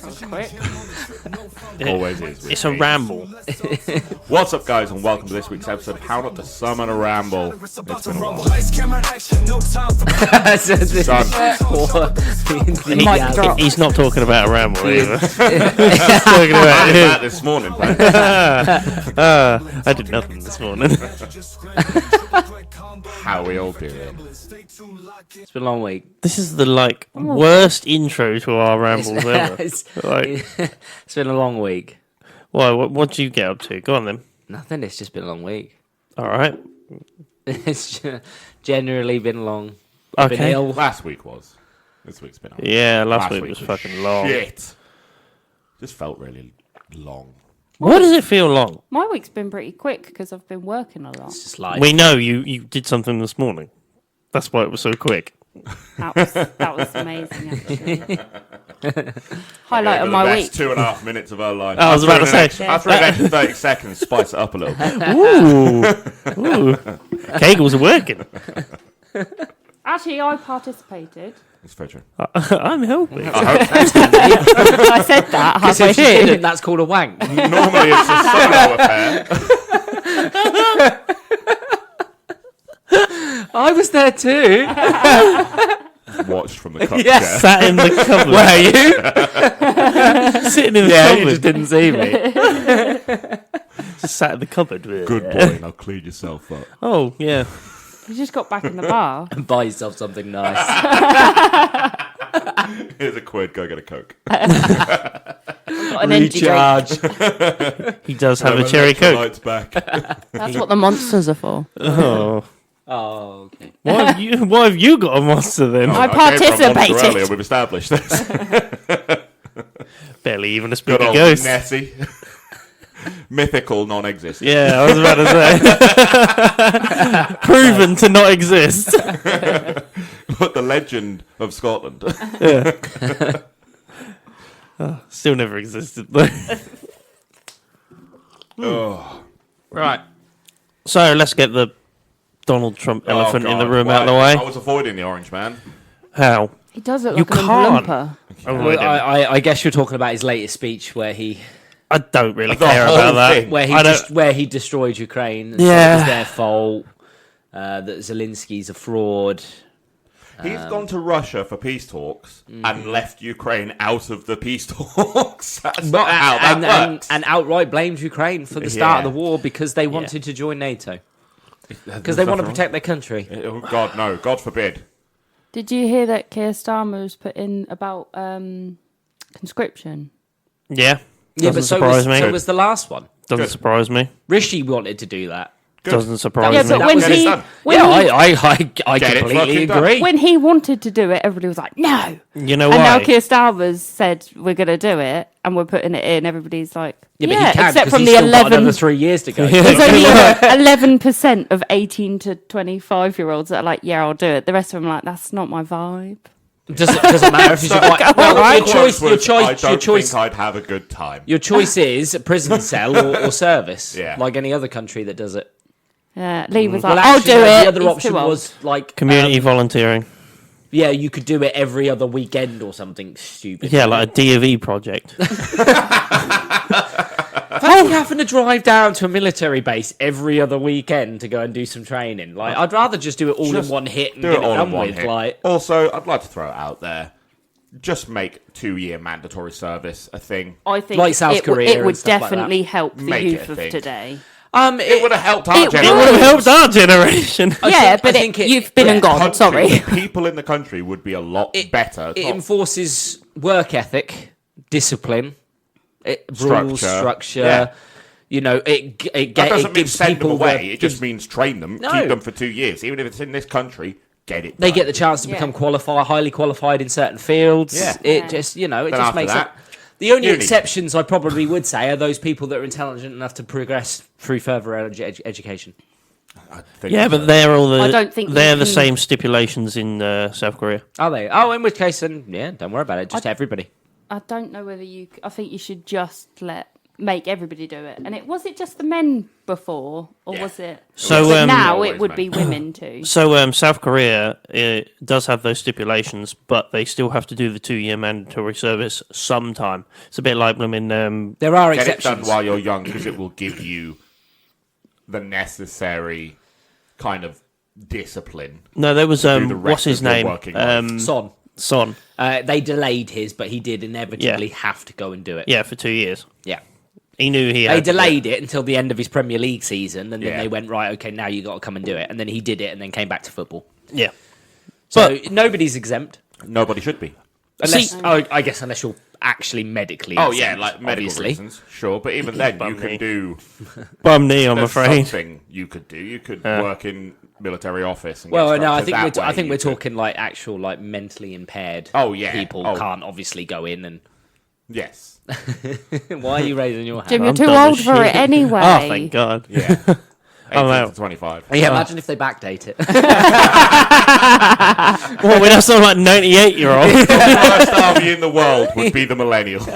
Quick. Always is. It's a ramble. What's up, guys, and welcome to this week's episode of How Not to Summon a Ramble. It's been a while. He's not talking about a ramble either. He's talking I about did that this morning, mate. I did nothing this morning. How are we all doing? It's been a long week. This is the worst intro to our rambles ever. It's been a long week. Why? What did you get up to? Go on then. Nothing. It's just been a long week. All right. It's generally been long. I've been Okay. ill. Last week was. This week's been. Yeah, last week was fucking long. Shit. Just felt really long. Why does it feel long? My week's been pretty quick because I've been working a lot. It's just like We know you did something this morning. That's why it was so quick. That was amazing, actually. Highlight of the my best week. 2.5 minutes of our life. I was about to say. After an extra 30 seconds, spice it up a little bit. Ooh. Kegels are working. Actually, I participated. It's very true. I'm helping. I hope so. I said that. because halfway if you through. didn't, that's called a wank. Normally it's a solo affair. I was there too. Watched from the cup Yes. chair. Sat in the cupboard. Were you? Sitting in the Yeah, you cupboard. just didn't see me. Just sat in the cupboard. Good boy, now clean yourself up. Oh, yeah. You just got back in the bar. And buy yourself something nice. Here's a quid, go get a Coke. Got an energy drink. Recharge. He does have a cherry coke. Lights back. That's what the monsters are for. Oh. Oh, okay. Why have you got a monster then? I gave her a monster participated. earlier, we've established this. Barely even a Good spooky old ghost. Nessie. Mythical, non-existent. Yeah, I was about to say. Proven to not exist. But the legend of Scotland. Yeah. Oh, still never existed though. Oh. Right. So let's get the Donald Trump elephant in the God, room why? out of the way. I was avoiding the orange man. How? He does look You like an can't. Oompa Oh, Well, I guess you're talking about his latest speech where he I don't really The care whole about that. thing. where he destroyed Ukraine. And said Yeah. it was their fault. That Zelensky's a fraud. He's gone to Russia for peace talks and left Ukraine out of the peace talks. That's not how that works. And outright blamed Ukraine for the start of Yeah. the war because they wanted to join NATO. Because they want to protect their country. Oh, God, no. God forbid. Did you hear that Keir Starmer's put in about conscription? Yeah. Yeah, Doesn't but so surprise me. was the last one. Doesn't Good. surprise me. Rishi wanted to do that. Good. Doesn't surprise Yeah, me. but when Get it he done. when Yeah, he, I Get it completely fucking done. agree. when he wanted to do it, everybody was like, "No." You know And now why? Keir Starmer's said we're going to do it, and we're putting it in. Everybody's like, Yeah, "Yeah," but he can except because from he's the still got 11. another 3 years to go. There's only 11% of 18 to 25-year-olds that are like, "Yeah, I'll do it." The rest of them are like, "That's not my vibe." Doesn't matter if he's white. Well, The your quote was, I don't choice. think I'd have a good time. Your choice is a prison cell or service, Yeah. like any other country that does it. Yeah, Lee was like, Well, "I'll actually, do no, it." The other He's option too old. was like Community volunteering. yeah, you could do it every other weekend or something stupid. Yeah, like a D&E project. Imagine having to drive down to a military base every other weekend to go and do some training. Like, I'd rather just do it all in one hit and Do get it it all done in one with. hit. Like, Also, I'd like to throw it out there. Just make 2-year mandatory service a thing. I think Like South Korea it and would stuff like definitely help the Make it youth a of thing. today. It would have helped our it It would generation. have helped our generation. Yeah, think- but I think you've been and gone. Country, Sorry. the people in the country would be a lot better. it Not- enforces work ethic, discipline, rules, structure. Yeah. You know, it that doesn't mean gives send them people away. the- It just means train them, No. keep them for 2 years. Even if it's in this country, get it They done. get the chance to Yeah. become highly qualified in certain fields. Yeah. It Yeah. just, it Then just after makes it. that, The only uni. exceptions I probably would say are those people that are intelligent enough to progress through further education. I think Yeah, so. but they're all the. I don't think they're you the can- same stipulations in South Korea. Are they? Oh, in which case, then, yeah, don't worry about it. Just everybody. I don't know whether you. I think you should just let make everybody do it. And was it just the men before, or was it? So, but now always it would men. be women too. So South Korea does have those stipulations, but they still have to do the 2-year mandatory service sometime. It's a bit like them in... There are Get it exceptions. done while you're young because it will give you the necessary kind of discipline. No, there was... do the what's rest his of your name? working life. Son. Son. They delayed his, but he did inevitably have to go and do it. Yeah, for 2 years. Yeah. He knew he They had to do it. delayed it until the end of his Premier League season, and then Yeah. they went, right, okay, now you got to come and do it. And then he did it and then came back to football. Yeah. So nobody's exempt. Nobody should be. Unless, See- I guess unless you're actually medically Oh, exempt, yeah, like medical obviously. reasons. Sure, but even then, you Bum can me. do... Bum knee, I'm There's afraid. something you could do. You could work in military office and Well, get no, I structured think that way. we're You could- talking like actual like mentally impaired. Oh, yeah. people Oh. can't obviously go in and. Yes. Why are you raising your hand? Jim, you're I'm too done old with for shit. it anyway. Oh, thank God. Yeah. 18 out. to 25. Yeah, imagine if they backdate it. Well, we'd have something like 98-year-old. The worst army in the world would be the millennials.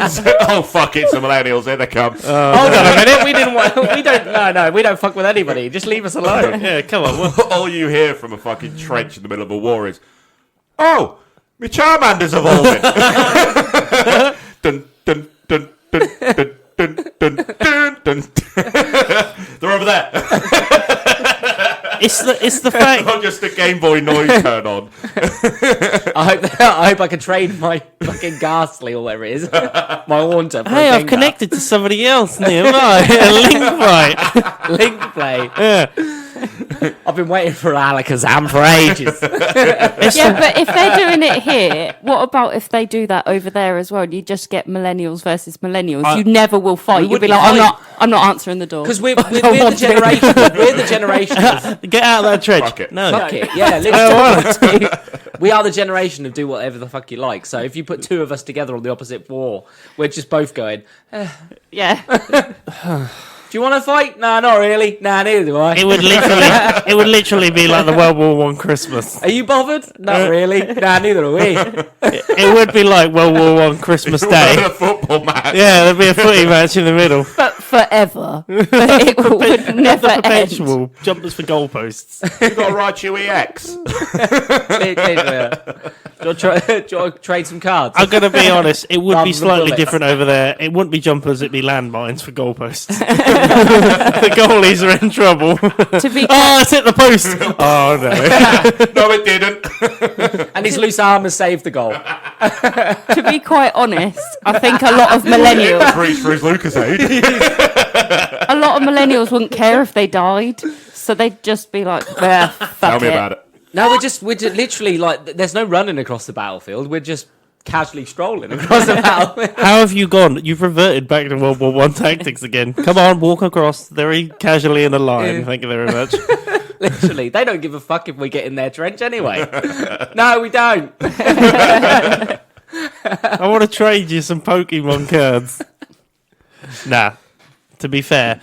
Oh, fuck, it's the millennials. Here they come. Hold on a minute, we didn't. We don't fuck with anybody. Just leave us alone. Yeah, come on. What? All you hear from a fucking trench in the middle of a war is, "Oh, me Charmander's evolving." Dun, dun, dun, dun, dun, dun, dun, dun, dun. They're over there. It's the fact. Not just a Game Boy noise turn on. I hope I can train my fucking ghastly or whatever it is, my haunter. For Hey, a I've connected to somebody else nearby. A link fight. link play. Yeah. I've been waiting for Alakazam for ages. Yeah, but if they're doing it here, what about if they do that over there as well? And you just get millennials versus millennials. You never will fight. You'll be wouldn't like, fight. I'm not answering the door. Because we're don't the want to. generation. We're the generation. Of, Get out of that trench. Fuck it. No. fuck it. Yeah, literally. We are the generation of do whatever the fuck you like. So if you put two of us together on the opposite wall, we're just both going. Yeah. Do you want to fight? Nah, not really. Nah, neither do I. It would literally be like the World War I Christmas. Are you bothered? Not really. Nah, neither are we. It would be like World War I Christmas A Day. football match. Yeah, there'd be a footy match in the middle. But forever. It would never end. Perpetual jumpers for goalposts. You got to ride your EX. Do you want to trade some cards? I'm gonna be honest. It would Rather be than slightly bullets. different over there. It wouldn't be jumpers. It'd be landmines for goalposts. The goalies are in trouble. To be Oh, it's hit the post. Oh no. No, it didn't. And his loose arm has saved the goal. to be quite honest, I think a lot of millennials Reach for his Lucasade. wouldn't care if they died. So they'd just be like, fuck Tell me it. about it. No, we're just literally like, there's no running across the battlefield. We're just casually strolling across the battlefield. How have you gone? You've reverted back to World War One tactics again. Come on, walk across very casually in a line. Thank you very much. Literally, they don't give a fuck if we get in their trench anyway. No, we don't. I want to trade you some Pokemon cards. Nah, to be fair,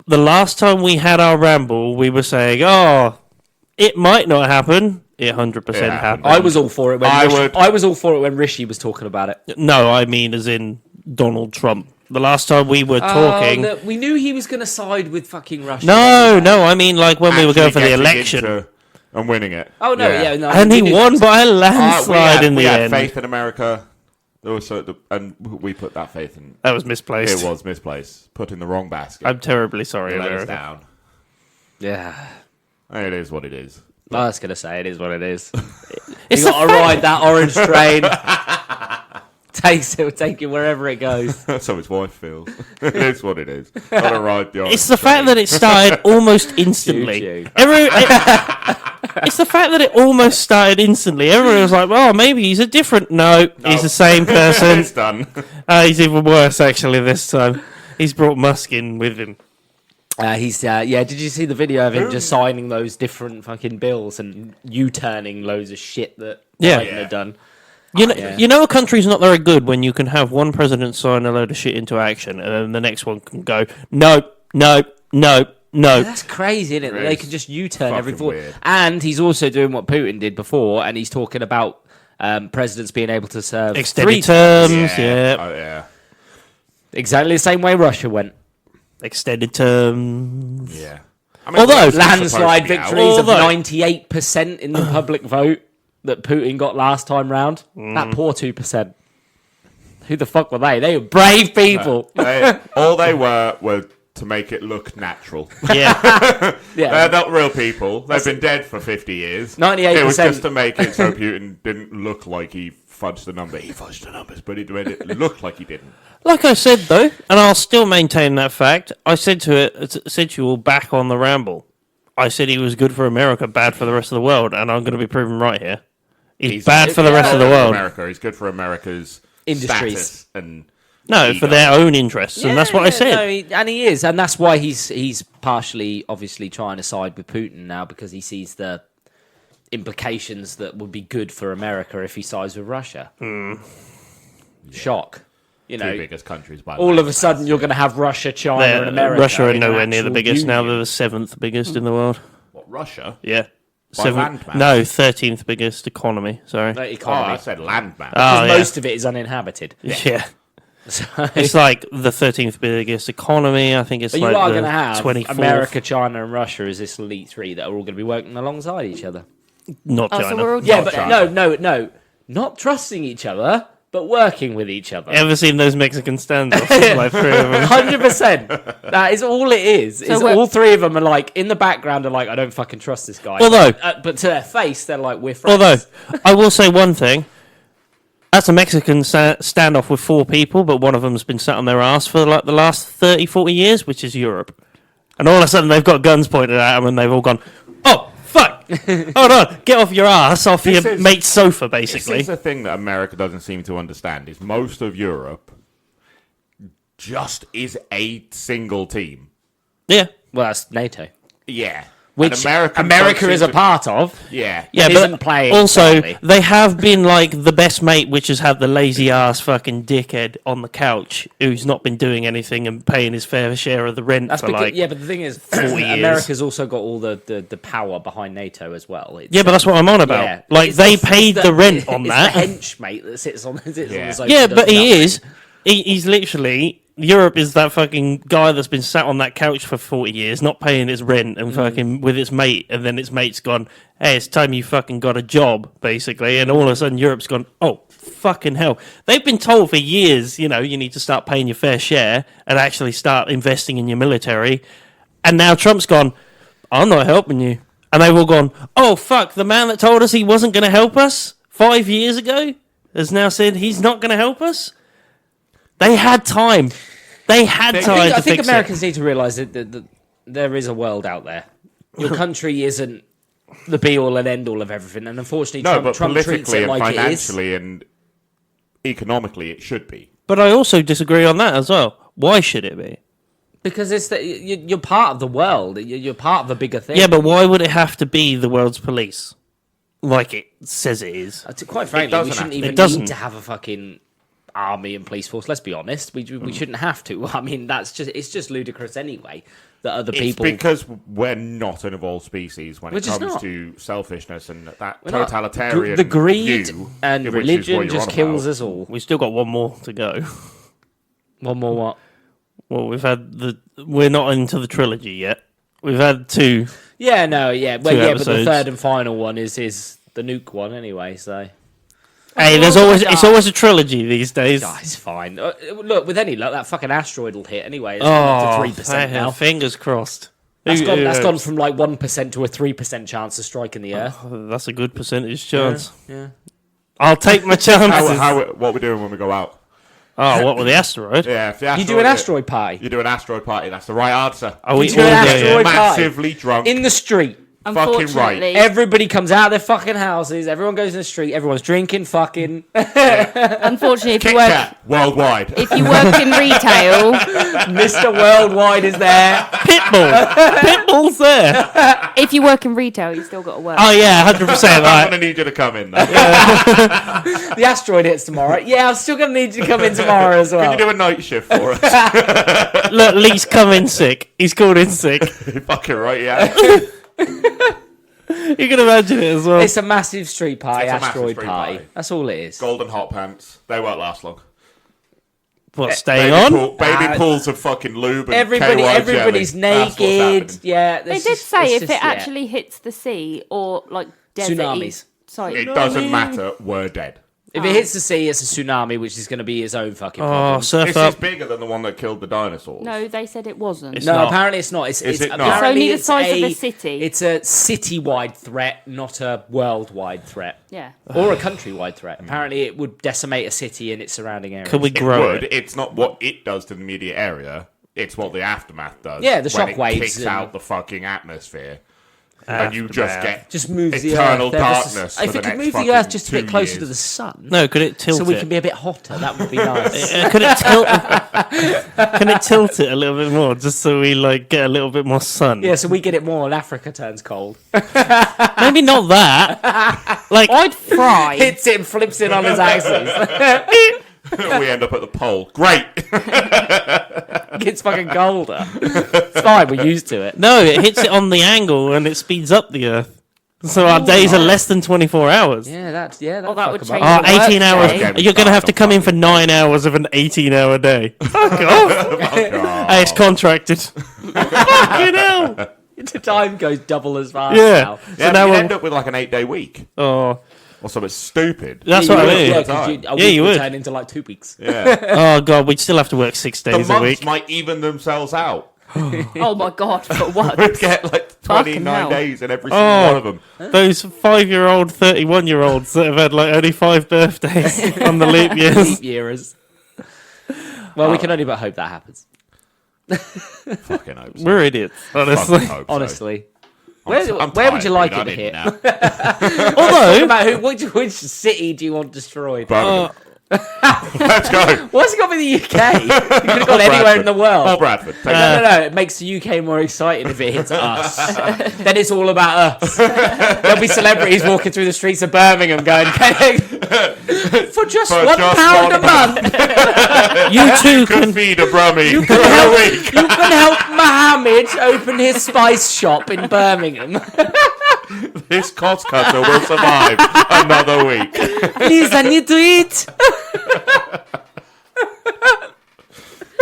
the last time we had our ramble, we were saying, "Oh, it might not happen." It 100% It happened. happened. I was all for it when I I was all for it when Rishi was talking about it. No, I mean as in Donald Trump. The last time we were talking. We knew he was going to side with fucking Russia. No, I mean like when we were going for the Actually getting election. into and winning it. Oh no, yeah, no. And he we knew- won by a landslide in we the had end. faith in America. Also, and we put that faith in. That was misplaced. It was misplaced. Put in the wrong basket. I'm terribly sorry, Let us America. down. Yeah, It is what it is. I was going to say it is what it is. It's You the got to fact- ride that orange train. It'll take you wherever it goes. That's how his wife feels. It is what it is. Gotta ride the It's the fact that it started almost instantly. Choo-choo. It's the fact that it almost started instantly. Everyone was like, "Well, maybe he's a different." No, he's the same person. It's done. He's even worse actually this time. He's brought Musk in with him. He's yeah. Did you see the video of him just signing those different fucking bills and U-turning loads of shit that Yeah. Biden had done? You know, a country's not very good when you can have one president sign a load of shit into action, and then the next one can go, "No, no, no, no." That's crazy, isn't it? That they can just U-turn every fucking four. weird. And he's also doing what Putin did before, and he's talking about presidents being able to serve Extended 3 terms, yeah. Oh, yeah. Exactly the same way Russia went. Extended terms. Yeah. Although Landslide victories of Although- 98% in the public vote that Putin got last time round. That poor 2%. Who the fuck were they? They were brave people. All they were to make it look natural. Yeah. Yeah. They're not real people. They've been dead for 50 years. 98%. It was just to make it so Putin didn't look like he fudged the number. He fudged the numbers, but it made it look like he didn't. Like I said, though, and I'll still maintain that fact, I said to you all back on the Ramble, I said he was good for America, bad for the rest of the world, and I'm going to be proven right here. He's bad for the rest of the world. America. He's good for America's Industries. status and No, ego. for their own interests, and that's what I said. No, and he is, and that's why he's partially, obviously, trying to side with Putin now because he sees the implications that would be good for America if he sides with Russia. Shock. You know, Two biggest countries by all land of a sudden you're going to have Russia, China, They're- and America. Russia are in an nowhere near the actual biggest now. union. They're the 7th biggest in the world. What, Russia? Yeah. By land mass? No, 13th biggest economy. Sorry. The Oh, economy. I said landmass. Oh, yeah. Most of it is uninhabited. Yeah. So, It's like the 13th biggest economy. I think it's but like you are the going to have 24th. America, China, and Russia as this elite three that are all going to be working alongside each other. Not Oh, China. so we're all Yeah, dead but then. no, not trusting each other, but working with each other. Ever seen those Mexican standoffs? Like three of them. 100%. That is all it is. Is we're- all three of them are like in the background are like, I don't fucking trust this guy. Although- but to their face, they're like, we're friends. Although, I will say one thing. That's a Mexican standoff with 4 people, but one of them's been sat on their ass for like the last 30, 40 years, which is Europe. And all of a sudden they've got guns pointed at them and they've all gone, oh, fuck! Hold on, get off your ass, off This your is- mate's sofa, This basically. is the thing that America doesn't seem to understand, is most of Europe just is a single team. Yeah. Well, that's NATO. Yeah. Which And America don't is seem a to- part of. Yeah. Yeah, isn't but playing also fairly. they have been like the best mate, which has had the lazy ass fucking dickhead on the couch who's not been doing anything and paying his fair share of the rent That's for because, like. yeah, but the thing is, 40 years. America's also got all the power behind NATO as well. It's, Yeah, but that's what I'm on about. yeah. Like It's they the- paid it's the rent on it's that. the henchmate that sits on the Yeah. sofa. Yeah, and but does he nothing. is. He's literally. Europe is that fucking guy that's been sat on that couch for 40 years, not paying his rent and fucking with his mate, and then his mate's gone, hey, it's time you fucking got a job, basically, and all of a sudden Europe's gone, oh, fucking hell. They've been told for years, you know, you need to start paying your fair share and actually start investing in your military, and now Trump's gone, I'm not helping you. And they've all gone, oh, fuck, the man that told us he wasn't going to help us 5 years ago has now said he's not going to help us? They had time. They had time I to think fix Americans need to realise that there is a world out there. Your country isn't the be-all and end-all of everything, and unfortunately, No, but Trump treats politically it and like it is. financially and economically, it should be. But I also disagree on that as well. Why should it be? Because you're part of the world. You're part of a bigger thing. Yeah, but why would it have to be the world's police? Like it says it is. Quite frankly, we doesn't shouldn't have- even it doesn't. need to have a fucking army and police force. Let's be honest. We shouldn't have to. I mean, it's just ludicrous anyway that other It's people. because we're not an evolved species when We're it just comes not. to selfishness and that We're not. totalitarian The greed view, and which is what religion you're just on kills about. us all. We still got one more to go. One more what? Well, we're not into the trilogy yet. We've had 2. Yeah, no, yeah. Well, 2 yeah, but episodes. the third and final one is the nuke one anyway, so. Hey, Oh, it's always a trilogy these days. Oh, it's fine. Look, with any luck, that fucking asteroid will hit anyway. It's Oh, gone up to 3% now. fingers crossed. That's Who gone knows? from like 1% to a 3% chance of striking the Earth. That's a good percentage chance. Yeah. I'll take my chances. What we're doing when we go out. Oh, what with the asteroid? Yeah, if the You do an asteroid party You do an asteroid party. That's the right answer. Are we You do an all asteroid there? party. Massively drunk. in the street. Fucking right. Unfortunately, Everybody comes out of their fucking houses. Everyone goes in the street. Everyone's drinking, fucking. unfortunately, if you Kit work Kat worldwide. if you work in retail, Mr. Worldwide is there. Pitbull. Pitbull's there. if you work in retail, you still got to work. Oh yeah, 100%. I'm Right. gonna need you to come in. Though. The asteroid hits tomorrow. Yeah, I'm still going to need you to come in tomorrow as Can well. you do a night shift for us? Look, Lee's come in sick. He's called in sick. You're fucking right, yeah. You can imagine it as well. It's a massive street party, It's a massive asteroid street party. party. That's all it is. Golden hot pants. They won't last long. What, staying on? Baby pools of fucking lube and everybody's jelly. That's what's naked. happening. Yeah, They did say if it actually hits the sea or like desert Tsunamis. Sorry, It doesn't matter. We're dead. If it hits the sea, it's a tsunami, which is going to be its own fucking Oh, problem. surf This up. is bigger than the one that killed the dinosaurs. No, they said it wasn't. It's No, not. apparently it's not. It's Is it not? apparently It's only the size of a city. It's a city-wide threat, not a worldwide threat. Yeah. Or a countrywide threat. Apparently it would decimate a city and its surrounding area. Could we It grow would. it? It's not what it does to the immediate area. It's what the aftermath does. Yeah, the when shockwaves it kicks and- out the fucking atmosphere. And you just Aftermath. get Just moves the eternal Earth. ever so- darkness. If for it the could next move the fucking Earth just a bit 2 closer years. to the sun, No, could it tilt so we it? can be a bit hotter, that would be nice. Could it tilt? Can it tilt it a little bit more, just so we like get a little bit more sun? Yeah, so we get it more and Africa turns cold. Maybe not that. Like, I'd fry. Hits it and flips it on his axis. We end up at the pole. Great. Gets fucking colder. It's fine, we're used to it. no, it hits it on the angle and it speeds up the Earth. So our days are less than 24 hours. Yeah, that Well, that would change. Oh, the 18 hours. workday. Okay. You're going to have to come in for 9 hours of an 18-hour day. Fuck off. Oh, God. Hey, it's contracted. Fucking hell. The time goes double as fast Yeah. now. So Yeah, now you we're... end up with like an 8-day week Oh, or something stupid. that's Yeah, what you I would, mean. Yeah, Yeah, 'cause a Yeah, week you would would. turn into like 2 weeks. Yeah. Oh, God, we'd still have to work 6 The days a months week. might even themselves out. Oh my god, for what? We'd get like Fucking 29 hell. days in every single one of them. Those 5-year-old, 31-year-olds that have had like only 5 birthdays on the leap years. Leap years. Well, we can only but hope that happens. Fucking hope so. We're idiots, honestly. Fucking hope so. Honestly. I'm Where would you tired, like dude. it to I need hit? now. Talk Although, about which city do you want destroyed? Birmingham. Let's go. What's it got with the UK? You could have gone anywhere in the Or world. Bradford. Take No. It makes the UK more exciting if it hits us. Then it's all about us. There'll be celebrities walking through the streets of Birmingham going, for just For £1 just a month, you two can can... feed a brummie you for a can week. help Mohammed open his spice shop in Birmingham. This cost cutter will survive another week. Please, I need to eat.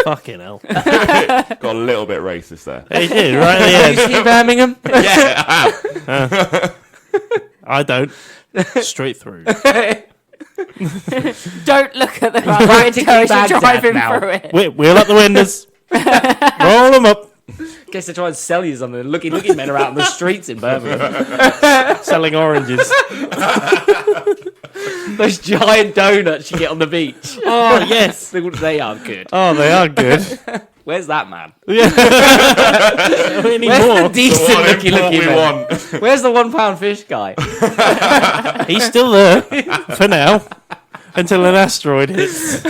Fucking hell. Got a little bit racist there. He did, right at You the end. see Birmingham? Yeah, I have. I don't. Straight through. Don't look at the Practically window as you're Baghdad driving now. through it. Wheel up the windows. Roll them up. In case they try and sell you something. Looky men are out on the streets in Birmingham. Selling oranges. Those giant donuts you get on the beach. Oh, yes. They are good. Oh, they are good. Where's that man? We need Where's more. the decent What looking import we man? want. Where's the £1 fish guy? He's still there for now. Until an asteroid hits.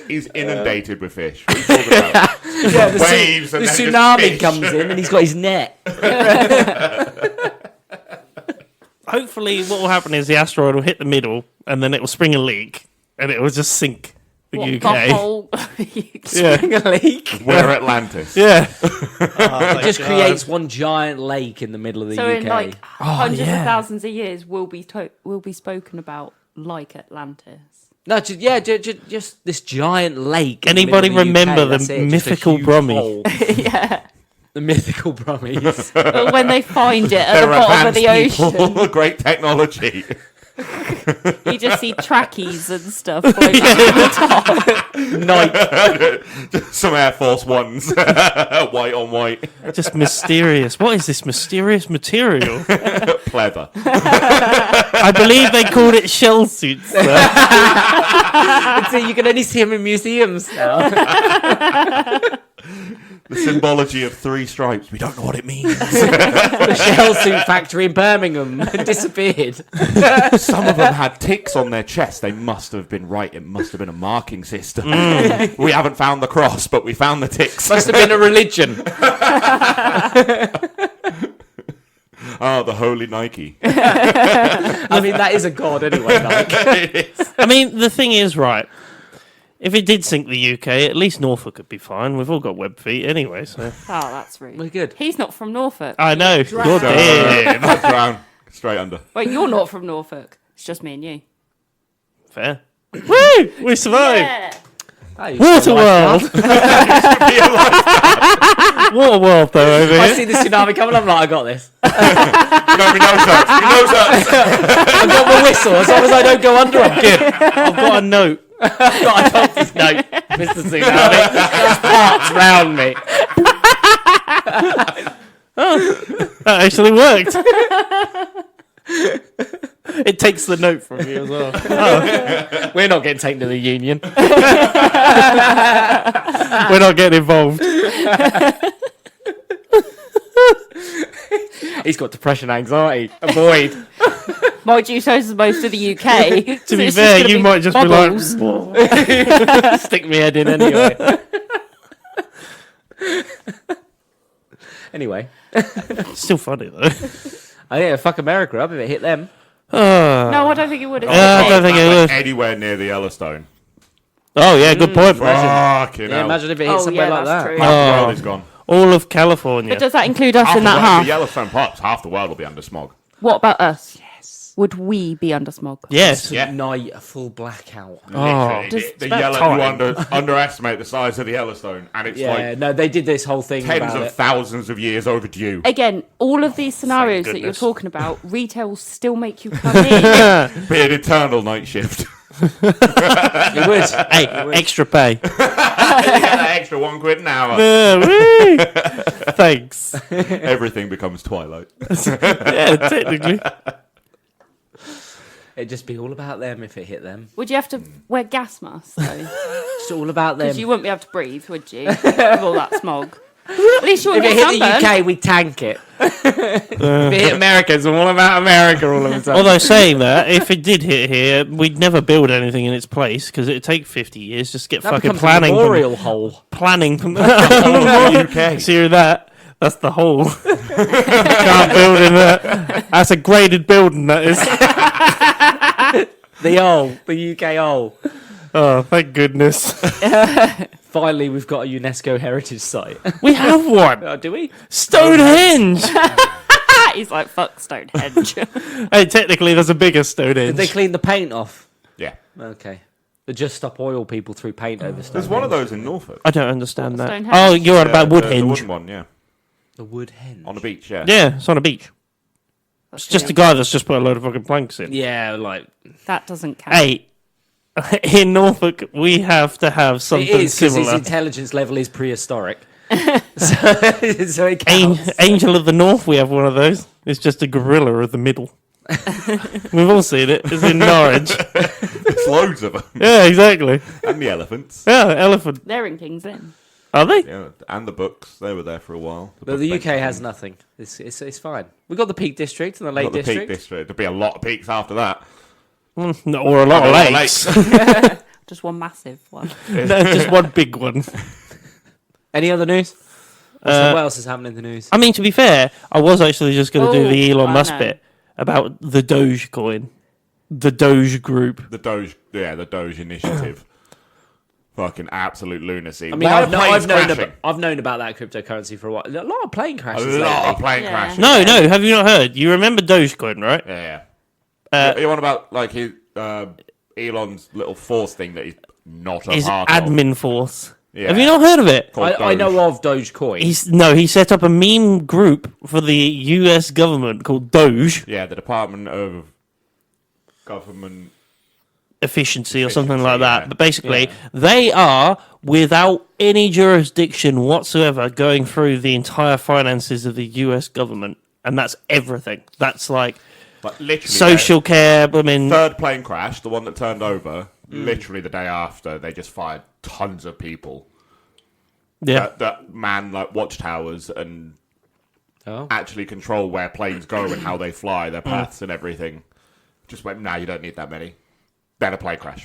He's inundated with fish. What are you talking about? Yeah, the Waves and the then just tsunami fish. comes in and he's got his net. Hopefully, what will happen is the asteroid will hit the middle, and then it will spring a leak, and it will just sink the What, UK. the whole Yeah, Spring a leak. We're Atlantis. yeah. It just creates one giant lake in the middle of the So UK. in like hundreds yeah. of thousands of years, will be spoken about like Atlantis. No, just this giant lake. in the Anybody middle of remember UK, the that's it, just a mythical huge Brummie? hole. Yeah, The mythical Brummies. but when they find it at the They're bottom of the advanced ocean, people. Great technology. you just see trackies and stuff floating on the top. Night. Some Air Force Ones. White on white. Just mysterious. What is this mysterious material? Pleather. I believe they called it shell suits. Sir. So you can only see them in museums now. The symbology of 3 stripes. We don't know what it means. The shell suit factory in Birmingham disappeared. Some of them had ticks on their chest. They must have been right. It must have been a marking system. We haven't found the cross, but we found the ticks. Must have been a religion. Oh, the holy Nike. I mean, that is a god anyway. Like. I mean, the thing is, right, if it did sink the UK, at least Norfolk would be fine. We've all got web feet anyway, so... Oh, that's rude. We're good. He's not from Norfolk. I know. You're dead. Not drown. Straight under. Wait, you're not from Norfolk. It's just me and you. Fair. Woo! We survived. Yeah. Waterworld. Waterworld, though, over I here. see the tsunami coming. I'm like, I got this. No, he knows us. He knows us. I've got my whistle. As long as I don't go under, I'm good. I've got a note. I've got a doctor's note, Mr. Tsunami. There's parts round me. That actually worked. It takes the note from you as well. We're not getting taken to the union. We're not getting involved. He's got depression, anxiety. Avoid. Mind you, so's most of the UK. To be fair, you might just bubbles. be like, Stick my head in anyway. Anyway. still funny though. I think fuck America up if it hit them. No, I don't think it would. I don't think it would. Anywhere near the Yellowstone. Oh yeah, good point. Fucking Yeah, hell. imagine if it hit somewhere like that's that. true. Half the world is gone. All of California. But does that include us Half in the that world, half? the Yellowstone pops, half the world will be under smog. What about us? Yes. Would we be under smog? Yes. Yeah. Night, a full blackout. Literally. Just The about Yellowstone, you time. underestimate the size of the Yellowstone, and it's Yeah, like no, they did this whole thing tens about of it. thousands of years overdue. Again, all of these scenarios that you're goodness. talking about, retail will still make you come in. Be an eternal night shift. It would. Hey, extra pay. You get that extra £1 an hour. Woo! Thanks. Everything becomes twilight. Yeah, technically. It'd just be all about them if it hit them. Would you have to wear gas masks though? It's all about them. Because you wouldn't be able to breathe, would you? With all that smog. At least you If wouldn't it get hit the sunburned. UK, we tank it. If it hit America, it's all about America all of a sudden. Although saying that, if it did hit here, we'd never build anything in its place because it'd take 50 years just to get that fucking becomes planning. a memorial hole. Planning. UK. See that? That's the hole. Can't build in that. That's a graded building, that is. The UK hole. Oh, thank goodness. Finally, we've got a UNESCO heritage site. We have one. Do we? Stonehenge. He's like, fuck Stonehenge. Hey, technically, there's a bigger Did Stonehenge. they clean the paint off? Yeah. Okay. They just stop oil people through paint over stuff. There's one of those in Norfolk. I don't understand that. Stonehenge? Oh, you're on about The Woodhenge. wooden one, yeah. The wood hen. On the beach, yeah. Yeah, it's on a beach. It's just a guy that's just put a load of fucking planks in. Yeah, like That doesn't count. Hey, in Norfolk, we have to have something it is because his similar. intelligence level is prehistoric. so it counts. Angel of the North, we have one of those. It's just a gorilla of the middle. We've all seen it. It's in Norwich. There's loads of them. Yeah, exactly. And the elephants. Yeah, elephant. They're in King's Lynn. Are they? Yeah, and the books. They were there for a while. But the UK has nothing. It's fine. We've got the Peak District and the Lake Got the District. Peak District. There'll be a lot of peaks after that. No, or a lot of lakes. Just one massive one. No, just one big one. Any other news? What else is happening in the news? I mean, to be fair, I was actually just going to do the Oh, Elon I Musk know. bit about the Dogecoin. The Doge group. The Doge initiative. Fucking absolute lunacy. I mean, Why are I've planes known crashing? about that cryptocurrency for a while. A lot of plane A crashes lot lately. of plane Yeah. crashes. No, have you not heard? You remember Dogecoin, right? Yeah. You want about like his Elon's little force thing that he's not a His part of. admin force. Yeah. Have you not heard of it? Called I Doge. know of Dogecoin. He set up a meme group for the US government called Doge Yeah, the Department of Government. Efficiency or something like Efficiency, that. yeah. But basically, they are, without any jurisdiction whatsoever, going through the entire finances of the US government. And that's everything. That's like Like literally. social care. I mean, Third plane crash, the one that turned over. Literally the day after, they just fired tons of people. yeah. That man like watchtowers and Oh. actually control where planes go and how they fly, their paths and everything. Just went, nah, you don't need that many. Then a plane crash.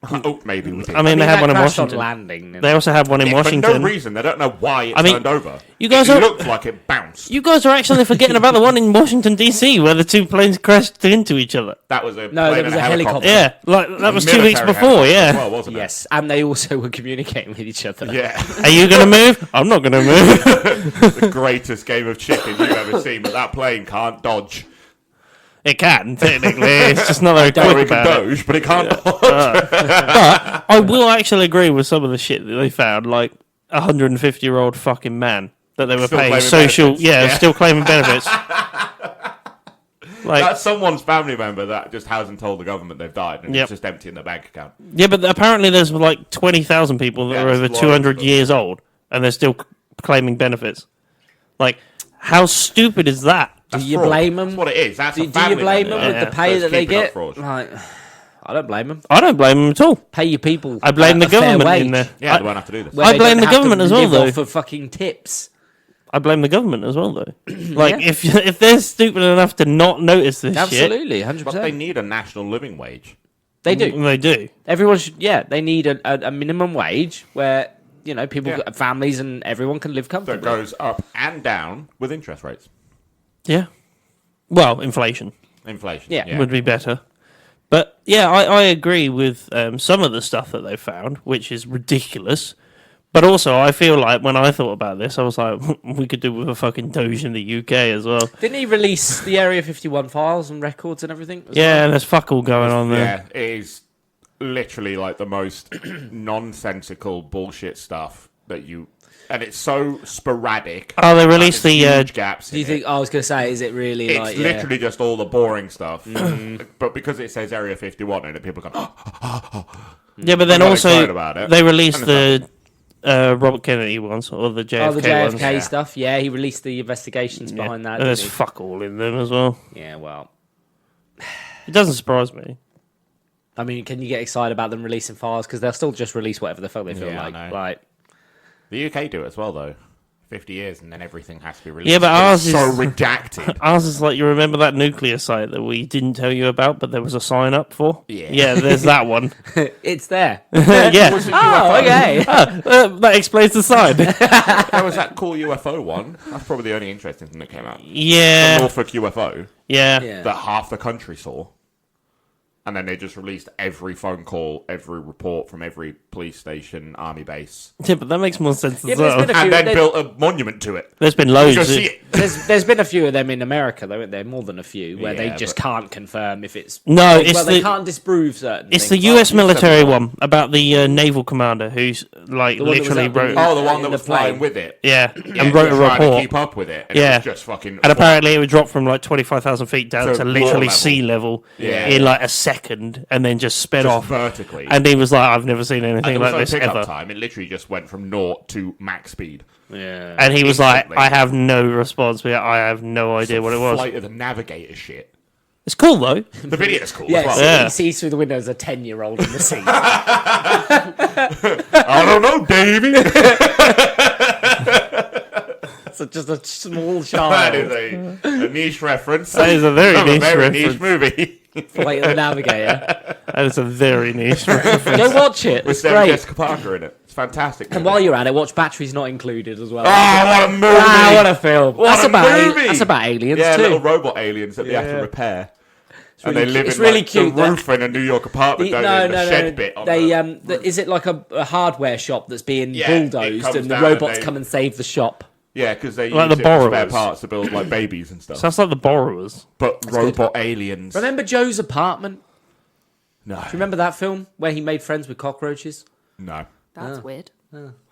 Oh, maybe we did. I mean, they that had one in crashed on Washington. landing. They also had one in For Washington. no reason. They don't know why it I mean, turned over. you guys it are- looked like it bounced. You guys are actually forgetting about the one in Washington, D.C., where the two planes crashed into each other. That was a No, plane there was and a helicopter. Yeah, like that was 2 weeks Military before, helicopter yeah. as well, wasn't it? Yes, and they also were communicating with each other. Yeah. Are you going to move? I'm not going to move. The greatest game of chicken you've ever seen, but that plane can't dodge. It can, technically. It's just not very Or quick it can about it. doge, but it can't. But I will actually agree with some of the shit that they found, like a 150-year-old fucking man that they were Still paying claiming social... benefits. Yeah, still claiming benefits. Like, That's someone's family member that just hasn't told the government they've died, and Yep. it's just empty in their bank account. yeah, but apparently there's like 20,000 people that Yeah, are over there's a lot 200 of- years old, and they're still claiming benefits. Like, how stupid is that? That's Do you fraud. blame them? That's what it is. That's Do a you family blame member them with the pay that's that they keeping up get? fraud. Like, I don't blame them. I don't blame them at all. Pay your people. I blame the a fair government wage, in there. Yeah, they won't have to do this. where I they blame don't the have to government as well, live though. off of fucking tips. I blame the government as well, though. Like, Yeah. if they're stupid enough to not notice this Absolutely, 100%. But they need a national living wage. They shit, do. they do. Everyone should. Yeah, they need a minimum wage where people, Yeah. families, and everyone can live That comfortably. goes up and down with interest rates. Yeah. Well, inflation Inflation. Yeah. would be better. But, yeah, I agree with some of the stuff that they found, which is ridiculous. But also, I feel like when I thought about this, I was like, we could do with a fucking Doge in the UK as well. Didn't he release the Area 51 files and records and everything? as Yeah, well? and there's fuck all going on there. Yeah, it is literally like the most nonsensical bullshit stuff that you... And it's so sporadic. Oh, they released There's the... huge gaps Do you in think? it. I was going to say, is it really It's like literally just all the boring stuff. But because it says Area 51 in it, people go, yeah, but then got also, excited about it. they released And the Robert Kennedy ones, or the JFK the JFK ones. Yeah. stuff? Yeah, he released the investigations Yeah. behind that. And there's Didn't fuck all in them as well. he? Yeah, well, It doesn't surprise me. I mean, can you get excited about them releasing files because they'll still just release whatever the fuck they feel Yeah, I like? know. Like, the UK do it as well, though. 50 years and then everything has to be released. Yeah, but ours It's so is- redacted. Ours is like, you remember that nuclear site that we didn't tell you about, but there was a sign up for? Yeah. Yeah, there's that one. it's there. Yeah. Was it Oh, UFO? okay. That explains the sign. There was that cool UFO one. That's probably the only interesting thing that came out. The Yeah. Norfolk UFO Yeah. Yeah. that half the country saw. And then they just released every phone call, every report from every police station, army base. Yeah, but that makes more sense Yeah, as but there's well. been a few- And then there- built a monument to it. There's been You loads. just see it. There's been a few of them in America, though, isn't there? More than a few, where they Yeah, just but- can't confirm if it's... No, well, it's they the- can't disprove certain It's the things. US military one about the naval commander who's like The one that was literally up in wrote. the- Oh, the one in that the was flying plane. with it. Yeah, Yeah, and wrote a just trying to report. keep up with it. And Yeah. it was just fucking... And apparently it would drop from like 25,000 feet down To to floor literally level. sea level Yeah. in like a second, and then just sped just off. vertically. And he was like, "I've never seen And anything there was like no this pickup ever." time. It literally just went from 0 to max speed. Yeah. And he was like, Instantly. "I have no response, but I have no idea what it was." Flight of the Navigator shit. It's cool though. The video's cool Yeah, as well. Yeah. he sees through the window as a 10-year-old in the seat. I don't know, Davey. So just a small That child. is a niche reference. That is a very Of niche niche reference. movie. Flight of the Navigator. That is a very niche reference. Go watch it. With It's Sarah great. Jessica Parker in it. It's fantastic. And while you're at it, watch Batteries Not Included as well. what a movie! what a film. What that's a about movie! That's about aliens Yeah, too. little robot aliens that they have Yeah. to repair. And really they live cu- it's in really like, cute, the that- roof in a New York apartment, don't they? In the shed bit. On They the, is it like a hardware shop that's being Yeah, it bulldozed comes and the down robots and they- come and save the shop? yeah, because they Like use the it for spare borrowers. parts to build like babies and stuff. Sounds like The Borrowers. But robot aliens. Remember Joe's Apartment? No. Remember that film where he made friends with cockroaches? No. That's weird.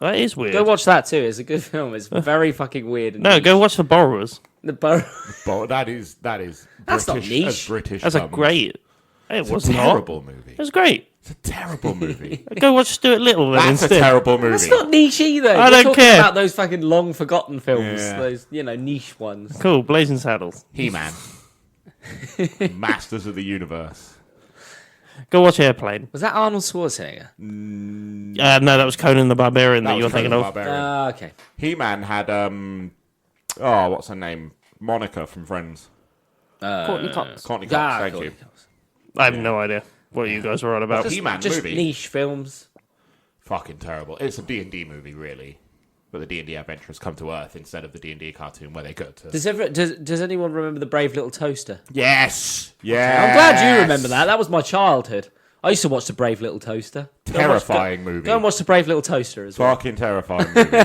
That is weird. Go watch that too. It's a good film. It's very fucking weird. And No, niche. go watch The Borrowers. The Bor- But that is That's British, not niche. as British. That's a comes. great. It It's was a not. terrible movie. It was great. It's a terrible movie. Go watch Stuart Little then That's a instead. terrible movie. That's not niche either. I We're don't talking care. about those fucking long forgotten films. Yeah. Those niche ones. Cool, Blazing Saddles. He-Man. Masters of the Universe. Go watch Airplane. Was that Arnold Schwarzenegger? No, that was Conan the Barbarian that That you're was thinking Conan of. the Barbarian. Okay. He-Man had what's her name? Monica from Friends. Courtney Cox. Courtney Cox, thank cool. you. I have no idea what you guys were on about. Just- He-Man just movie. niche films. Fucking terrible. It's a D&D movie, really. But the D&D adventurers come to Earth instead of the D&D cartoon where they go to... Does anyone remember the Brave Little Toaster? Yes! Yeah. I'm glad you remember that. That was my childhood. I used to watch the Brave Little Toaster. Terrifying movie. Go and watch the Brave Little Toaster as well. Fucking terrifying movie.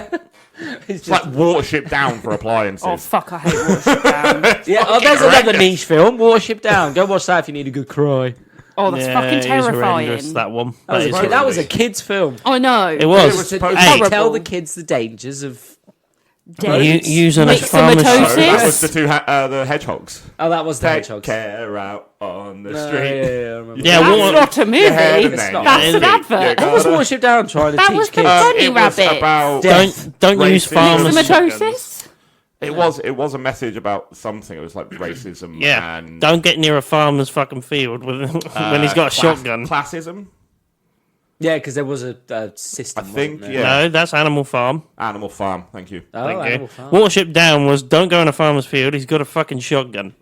It's like Watership Down for appliances. Oh fuck! I hate Watership Down. Yeah, there's another niche film, Watership Down. Go watch that if you need a good cry. Oh, that's Yeah, fucking it is horrendous, terrifying. that one. That was a kid's film. I know. It was. To Hey, tell the kids the dangers of. using a farmer's Myxomatosis. That was the two the hedgehogs. Oh, that was the Take hedgehogs. care out on the Yeah, street. yeah, I remember. Yeah, That's what, not a movie. It's not. That's an advert. What was Watership Down trying to That teach was the kids? bunny It was rabbit. about don't use racism. farmers. Myxomatosis. It was a message about something. It was like racism. Yeah, and don't get near a farmer's fucking field with when he's got a shotgun. Classism. Yeah, because there was a system. I think, wasn't there? yeah. No, that's Animal Farm. Animal Farm. Thank you. Oh, Thank Animal you. Farm. Watership Down was don't go in a farmer's field. He's got a fucking shotgun.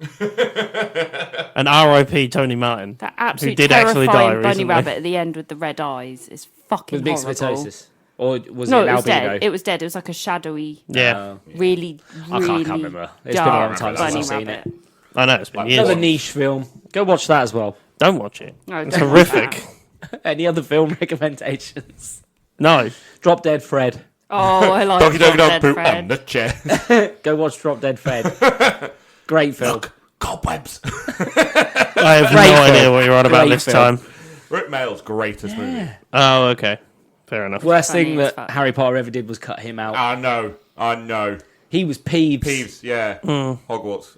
And R.I.P. Tony Martin. That absolute did actually die terrifying bunny recently. rabbit at the end with the red eyes is fucking With horrible. myxomatosis. Or was No, it it was albino? dead. It was dead. It was like a shadowy, Yeah, really, I really can't remember. It's been a long dark time since bunny I've seen rabbit. I know it's been years. Another niche film. Go watch that as well. Don't watch it. No, It's don't horrific. Any other film recommendations? No. Drop Dead Fred. Oh, I like Doggy doggy Drop dog Dead poop Fred. on the chair. Go watch Drop Dead Fred. Great film. Look, cobwebs. I have Great no film. idea what you're on about Great this film. time. Rick Mail's greatest movie. Oh, okay. Fair enough. Worst Funny thing as that fuck. Harry Potter ever did was cut him out. I know. He was Peeves. Peeves, yeah. Hogwarts.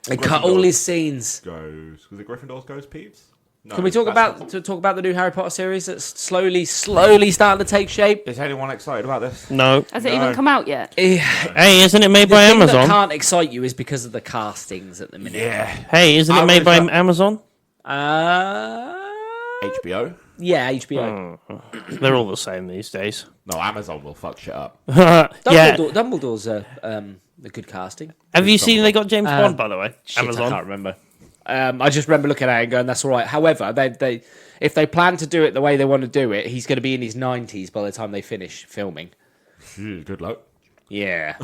They cut all his scenes. Goes. Was it Gryffindor's Goes Peeves? No, Can we talk that's about the new Harry Potter series that's slowly starting to take shape? Is anyone excited about this? No. Has it No. even come out yet? Hey, isn't it made The by thing that Amazon? can't excite you is because of the castings at the minute. Yeah. Hey, isn't it I made by was, Amazon? HBO? Yeah, HBO. They're all the same these days. No, Amazon will fuck shit up. Yeah. Dumbledore's a good casting. Have you seen they got James Bond, by the way? Shit, I Amazon. can't remember. I just remember looking at it and going, "That's all right." However, they if they plan to do it the way they want to do it, he's going to be in his 90s by the time they finish filming. Good luck. Yeah,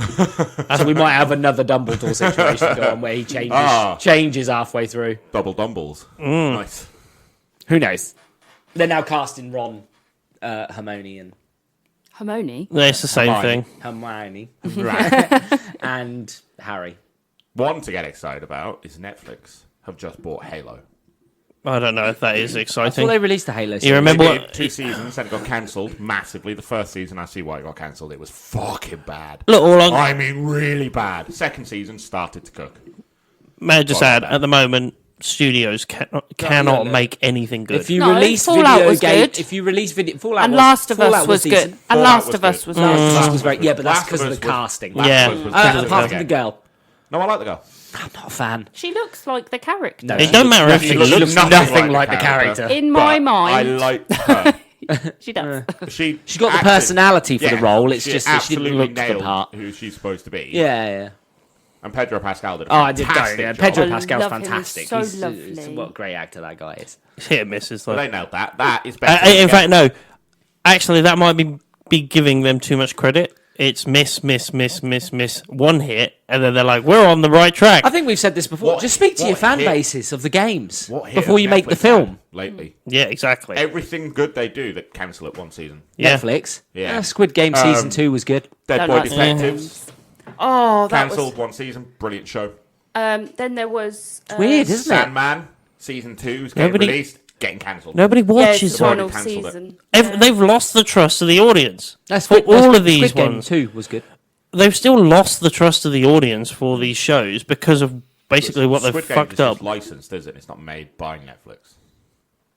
so we might have another Dumbledore situation go on where he changes halfway through. Double Dumbles. Nice. Who knows? They're now casting Ron, Hermione, and Hermione. It's the same thing. Hermione, and Harry. One to get excited about is Netflix have just bought Halo. I don't know if that is Well, exciting. they released the Halo. You series. remember They did what? 2 seasons and it got cancelled massively. The first season, I see why it got cancelled. It was fucking bad. Look, all I I mean, really bad. Second season started to cook. may I just Oh, add, bad. at the moment, studios cannot no. make anything good. If you No, release Fallout video was game, good. if you release video, Fallout And was, Last of Fallout Us was good. decent. And Fallout Last was of Us good. was Last nice. of Us was great. Yeah, but that's Last because of Us the was- casting. Last Yeah. of Us was because of Apart the from the game. girl, No, I like the girl. I'm not a fan. She looks like the character. No, It don't matter if She she looks looks. nothing like the character. In my But mind, I liked her. she does. She's got the personality for the role, it's just that she didn't absolutely look the nailed part. who she's supposed to be. Yeah. And Pedro Pascal did a Oh, I did. fantastic Yeah, job. Pedro I Pascal's love him, he's fantastic. so He's lovely. what a great actor that guy is. It's hit and misses. But Though. they nailed that. That is better. than In the fact, game. no. Actually, that might be giving them too much credit. It's miss, one hit, and then they're like, "We're on the right track." I think we've said this before. What- Just speak to your what fan hit- bases of the games What hit before have you make the Netflix film. had lately. Yeah, exactly. Everything good they do, they cancel it one season. Yeah. Netflix. Yeah. Squid Game season 2 was good. Dead Don't Boy like Detectives Oh, that cancelled one season. Brilliant show. was. Then there was. Weird, isn't it? Sandman season 2 is getting Nobody- released, getting cancelled. Nobody Yeah, watches it's the it. already final cancelled it. season. They've lost the trust of the audience. That's For all of these Squid Game ones. 2 was good. They've still lost the trust of the audience for these shows because of basically what they've Squid Game fucked is up. just licensed, isn't it? It's not made by Netflix.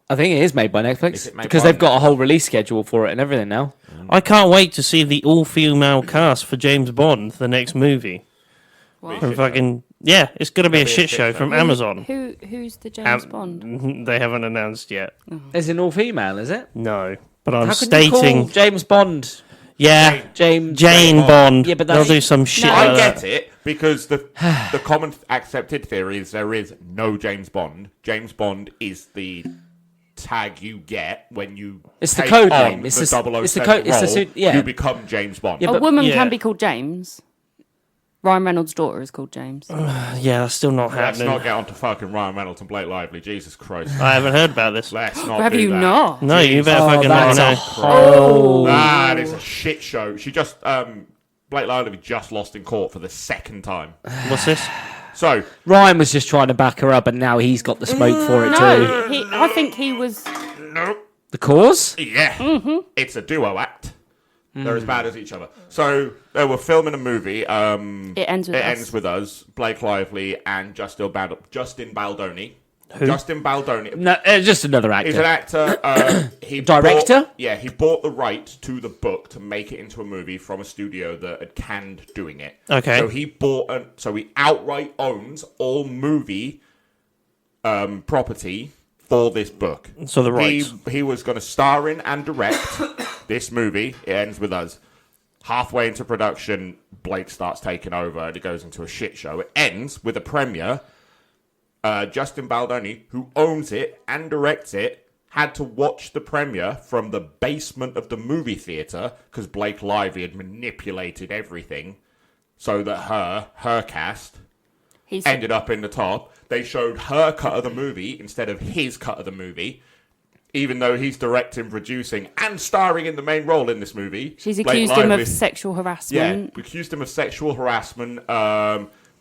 I think it is made by Netflix Is it made because by they've got a whole release schedule for it and everything now. I can't wait to see the all-female cast for James Bond, the next movie. What? From fucking yeah, it's gonna be a shit show from Amazon. Who's the James Bond? They haven't announced yet. Is it all female? Is it? No, but I'm How can you call stating James Bond? yeah, Jane Jane Bond. Yeah, but they'll that's- do some shit. No. like I that. get it because the common accepted theory is there is no James Bond. James Bond is the tag you get when you It's the take code on name. It's the the 007 code. It's the role, suit. Yeah. you become James Bond. Yeah, A but- woman yeah. can be called James. Ryan Reynolds' daughter is called James. Yeah, that's still not Let's happening. not get onto fucking Ryan Reynolds and Blake Lively. Jesus Christ. I haven't heard about this. Let's not Have do you that. not? No, you better Oh, fucking let me that's a know. whole. That is a shit show. She just Blake Lively just lost in court for the second time. What's this? So Ryan was just trying to back her up, and now he's got the smoke for it too. No, I think he was. The cause? Yeah. It's a duo act. They're as bad as each other. So they were filming a movie. It ends with us. Blake Lively and Justin Baldoni. Who? Justin Baldoni. No, just another actor. He's an actor. Director? He bought the right to the book to make it into a movie from a studio that had canned doing it. Okay. So he outright owns all movie property for this book. So the rights. He was going to star in and direct this movie. It ends with us. Halfway into production, Blake starts taking over and it goes into a shit show. It ends with a premiere. Justin Baldoni, who owns it and directs it, had to watch the premiere from the basement of the movie theatre because Blake Lively had manipulated everything so that her cast ended up in the top. They showed her cut of the movie instead of his cut of the movie, even though he's directing, producing, and starring in the main role in this movie. She's accused him of sexual harassment. Yeah, accused him of sexual harassment.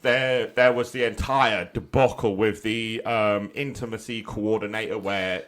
There was the entire debacle with the intimacy coordinator where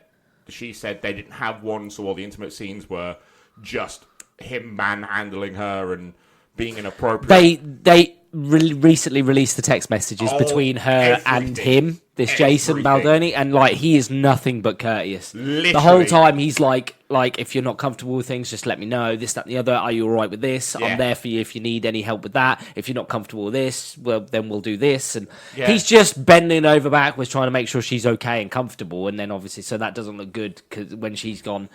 she said they didn't have one, so all the intimate scenes were just him manhandling her and being inappropriate. They recently released the text messages between her and him, Jason Baldoni, and like he is nothing but courteous. Literally. The whole time he's like if you're not comfortable with things, just let me know. This, that, and the other. Are you all right with this? Yeah. I'm there for you if you need any help with that. If you're not comfortable with this, well then we'll do this. And Yeah. he's just bending over backwards trying to make sure she's okay and comfortable. And then obviously, so that doesn't look good because when she's gone,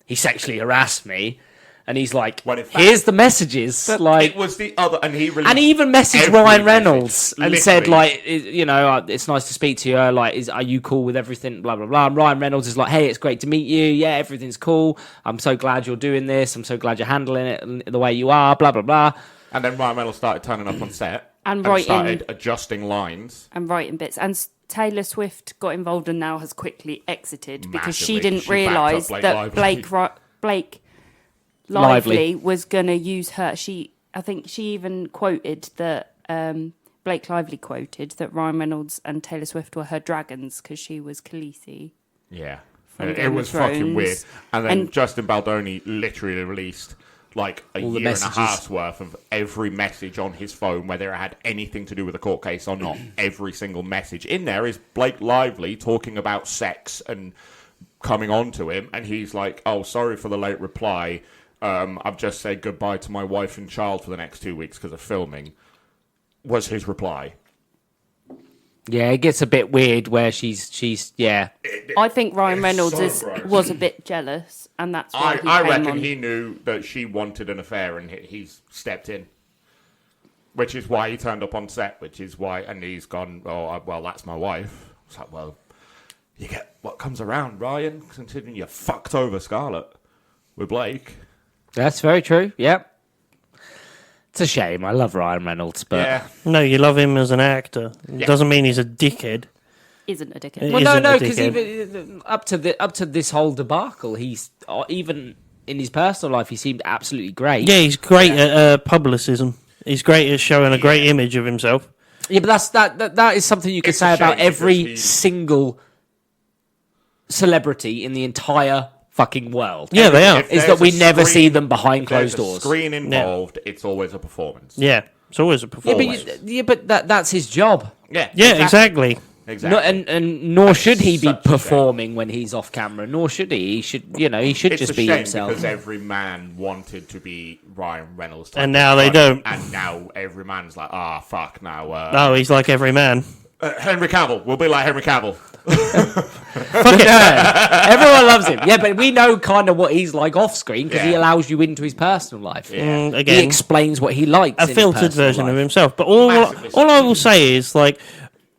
he sexually harassed me. And he's like, When in fact, here's the messages. Like, it was the other, and he even messaged every Ryan message, Reynolds and said, literally. like, it's nice to speak to you. Like, are you cool with everything? Blah, blah, blah. And Ryan Reynolds is like, hey, it's great to meet you. Yeah, everything's cool. I'm so glad you're doing this. I'm so glad you're handling it the way you are. Blah, blah, blah. And then Ryan Reynolds started turning up on set And started adjusting lines. And writing bits. And Taylor Swift got involved and now has quickly exited because she Massively. didn't She backed realise up Blake that Lively. Blake Lively was going to use her. I think she even quoted that Blake Lively quoted that Ryan Reynolds and Taylor Swift were her dragons because she was Khaleesi. Yeah. From It Game was of Thrones. fucking weird. And then Justin Baldoni literally released like a All the year and a messages. half's worth of every message on his phone, whether it had anything to do with the court case or not. Every single message in there is Blake Lively talking about sex and coming on to him, and he's like, oh, sorry for the late reply. I've just said goodbye to my wife and child for the next 2 weeks because of filming, was his reply. Yeah, it gets a bit weird where she's yeah. I think Ryan Reynolds so gross. was a bit jealous, and that's why he I came reckon on. he knew that she wanted an affair and he's stepped in. Which is why he turned up on set, which is why, and he's gone, oh, well, that's my wife. It's like, well, you get what comes around, Ryan, considering you fucked over Scarlett with Blake. That's very true. Yep. It's a shame. I love Ryan Reynolds, but Yeah. No, you love him as an actor. It doesn't mean he's a dickhead. Isn't a dickhead. It well, isn't a no, because dickhead. even up to this whole debacle, he's even in his personal life, he seemed absolutely great. Yeah, he's great at publicism. He's great at showing a great image of himself. Yeah, but that is something you could It's say a about shame every because he's- single celebrity in the entire fucking world. Yeah, they are. If Is there's that we a never screen- see them behind if there's closed a doors. screen involved, it's always a performance. Yeah, it's always a Yeah, performance. but that's his job. Yeah, Yeah, exactly. Exactly. No, and nor should he be such a shame. performing when he's off camera. Nor should he. He should, he should It's just a be shame himself. because every man wanted to be Ryan Reynolds. type And of now they guy. don't. And now every man's like, fuck, now. Oh, he's like every man. Henry Cavill. We'll be like Henry Cavill. Everyone loves him. Yeah, but we know kind of what he's like off screen because he Yeah. allows you into his personal life. Mm, He again, explains what he likes. a in his filtered personal version life. of himself. But all I will say is, like,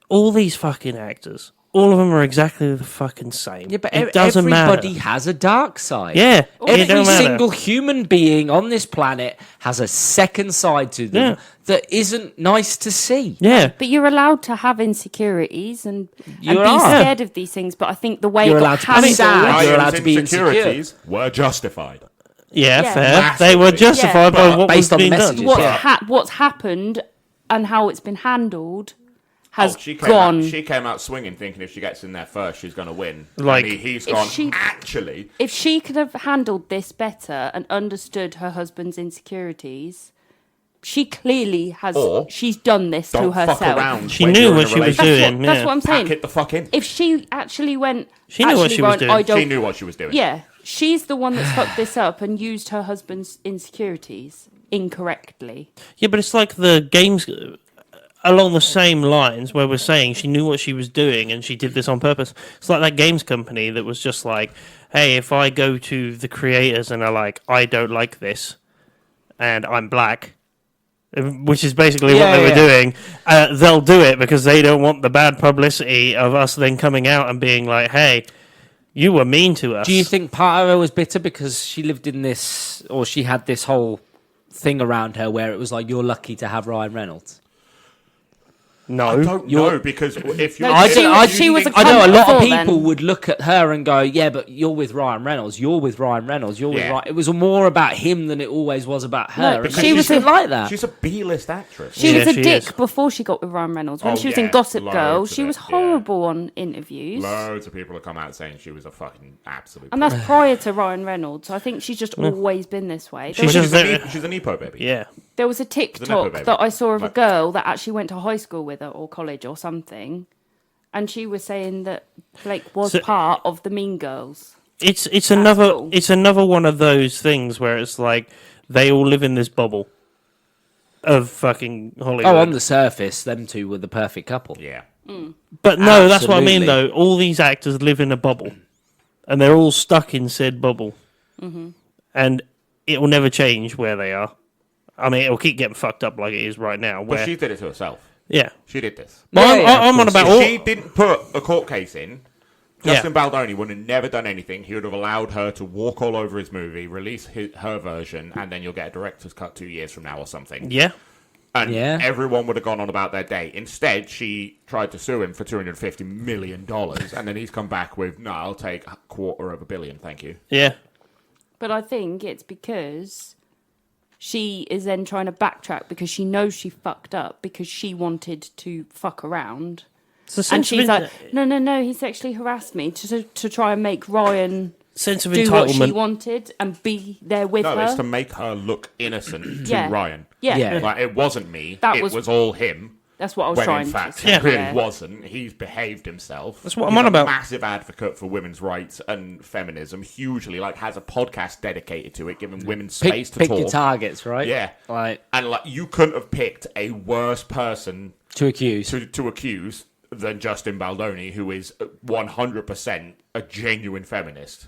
all these fucking actors, all of them are exactly the fucking same. Yeah, but it doesn't everybody matter. has a dark side. Yeah, it Every don't matter. single human being on this planet has a second side to them Yeah. that isn't nice to see. Yeah, But you're allowed to have insecurities and You be are. scared of these things. But I think the way You're it allowed got to be handled, sad. You're allowed Ryan's to be insecure. insecurities were justified. Yeah, Yeah. fair. Massively. They were justified by what based was on the being done. messages. What's happened and how it's been handled has she gone. came out swinging, thinking if she gets in there first, she's going to win. Like, and he's if gone. she- Actually, If she could have handled this better and understood her husband's insecurities, she clearly has. Or She's done this to don't herself. fuck around. She when knew you're what in a she was relationship. doing. That's yeah. what I'm saying. Pack it the fuck in. If she actually went, She knew what actually, she was Ryan, doing. I don't. She knew what she was doing. Yeah, she's the one that's fucked this up and used her husband's insecurities incorrectly. Yeah, but it's like the games along the same lines where we're saying she knew what she was doing and she did this on purpose. It's like that games company that was just like, hey, if I go to the creators and are like, I don't like this and I'm black, which is basically what they were doing, they'll do it because they don't want the bad publicity of us then coming out and being like, hey, you were mean to us. Do you think part of her was bitter because she lived in this, or she had this whole thing around her where it was like, you're lucky to have Ryan Reynolds? No. I don't know, because if you... No, I she- don't- she was a I know a lot of before people then. would look at her and go, yeah, but you're with Ryan Reynolds. You're with Ryan Reynolds. You're with Yeah. Ryan. It was more about him than it always was about her. No, and because she she was was a- like that. She's a B-list actress. She Yeah, was a she dick is. before she got with Ryan Reynolds. When Oh, she was yeah, in Gossip loads Girl, of she it, was yeah. horrible on interviews. Loads of people have come out saying she was a fucking absolute... And that's prior to Ryan Reynolds. I think she's just always been this way. There She's was, just- she's an Epo baby. Yeah. there was a Nepo TikTok baby. that I saw of a Like- girl that actually went to high school with her or college or something. And she was saying that Blake was So- part of the Mean Girls. It's That's another cool. it's another one of those things where it's like they all live in this bubble of fucking Hollywood. Oh, on the surface, them two were the perfect couple. Yeah. But no, that's what I mean Absolutely. though. All these actors live in a bubble, and they're all stuck in said bubble, and it will never change where they are. I mean, it'll keep getting fucked up like it is right now. But Where she did it to herself. yeah, She did this. well, Yeah, I'm of on course. about If all. she didn't put a court case in, Yeah. Justin Baldoni would have never done anything. He would have allowed her to walk all over his movie, release her version, and then you'll get a director's cut 2 years from now or something. Yeah, And Yeah. everyone would have gone on about their day. Instead, she tried to sue him for $250 million, and then he's come back with, no, I'll take $250 million, thank you. yeah. But I think it's because she is then trying to backtrack because she knows she fucked up because she wanted to fuck around. It's a And sense she's of like, no, he sexually harassed me to try and make Ryan sense of do what she entitlement. wanted and be there with No, her. it's to make her look innocent to Yeah. Ryan. Yeah. Yeah. Like, it wasn't me. That it was- was all him. That's what I was When trying in fact, to he Yeah. really Yeah. wasn't. He's behaved himself. That's what I'm He's on a about. Massive advocate for women's rights and feminism. Hugely, like, has a podcast dedicated to it, giving women space to Pick talk. your targets, right? Yeah, Like, and like you couldn't have picked a worse person to accuse. to accuse than Justin Baldoni, who is 100% a genuine feminist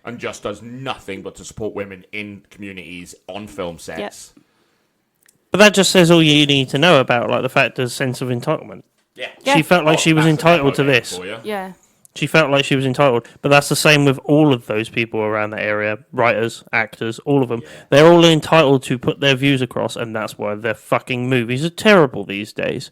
and just does nothing but to support women in communities on film sets. But that just says all you need to know about like the fact there's sense of entitlement. Yeah, She felt like she was that's entitled to a motivator this. for you. Yeah. She felt like she was entitled. But that's the same with all of those people around that area, writers, actors, all of them. They're all entitled to put their views across, and that's why their fucking movies are terrible these days.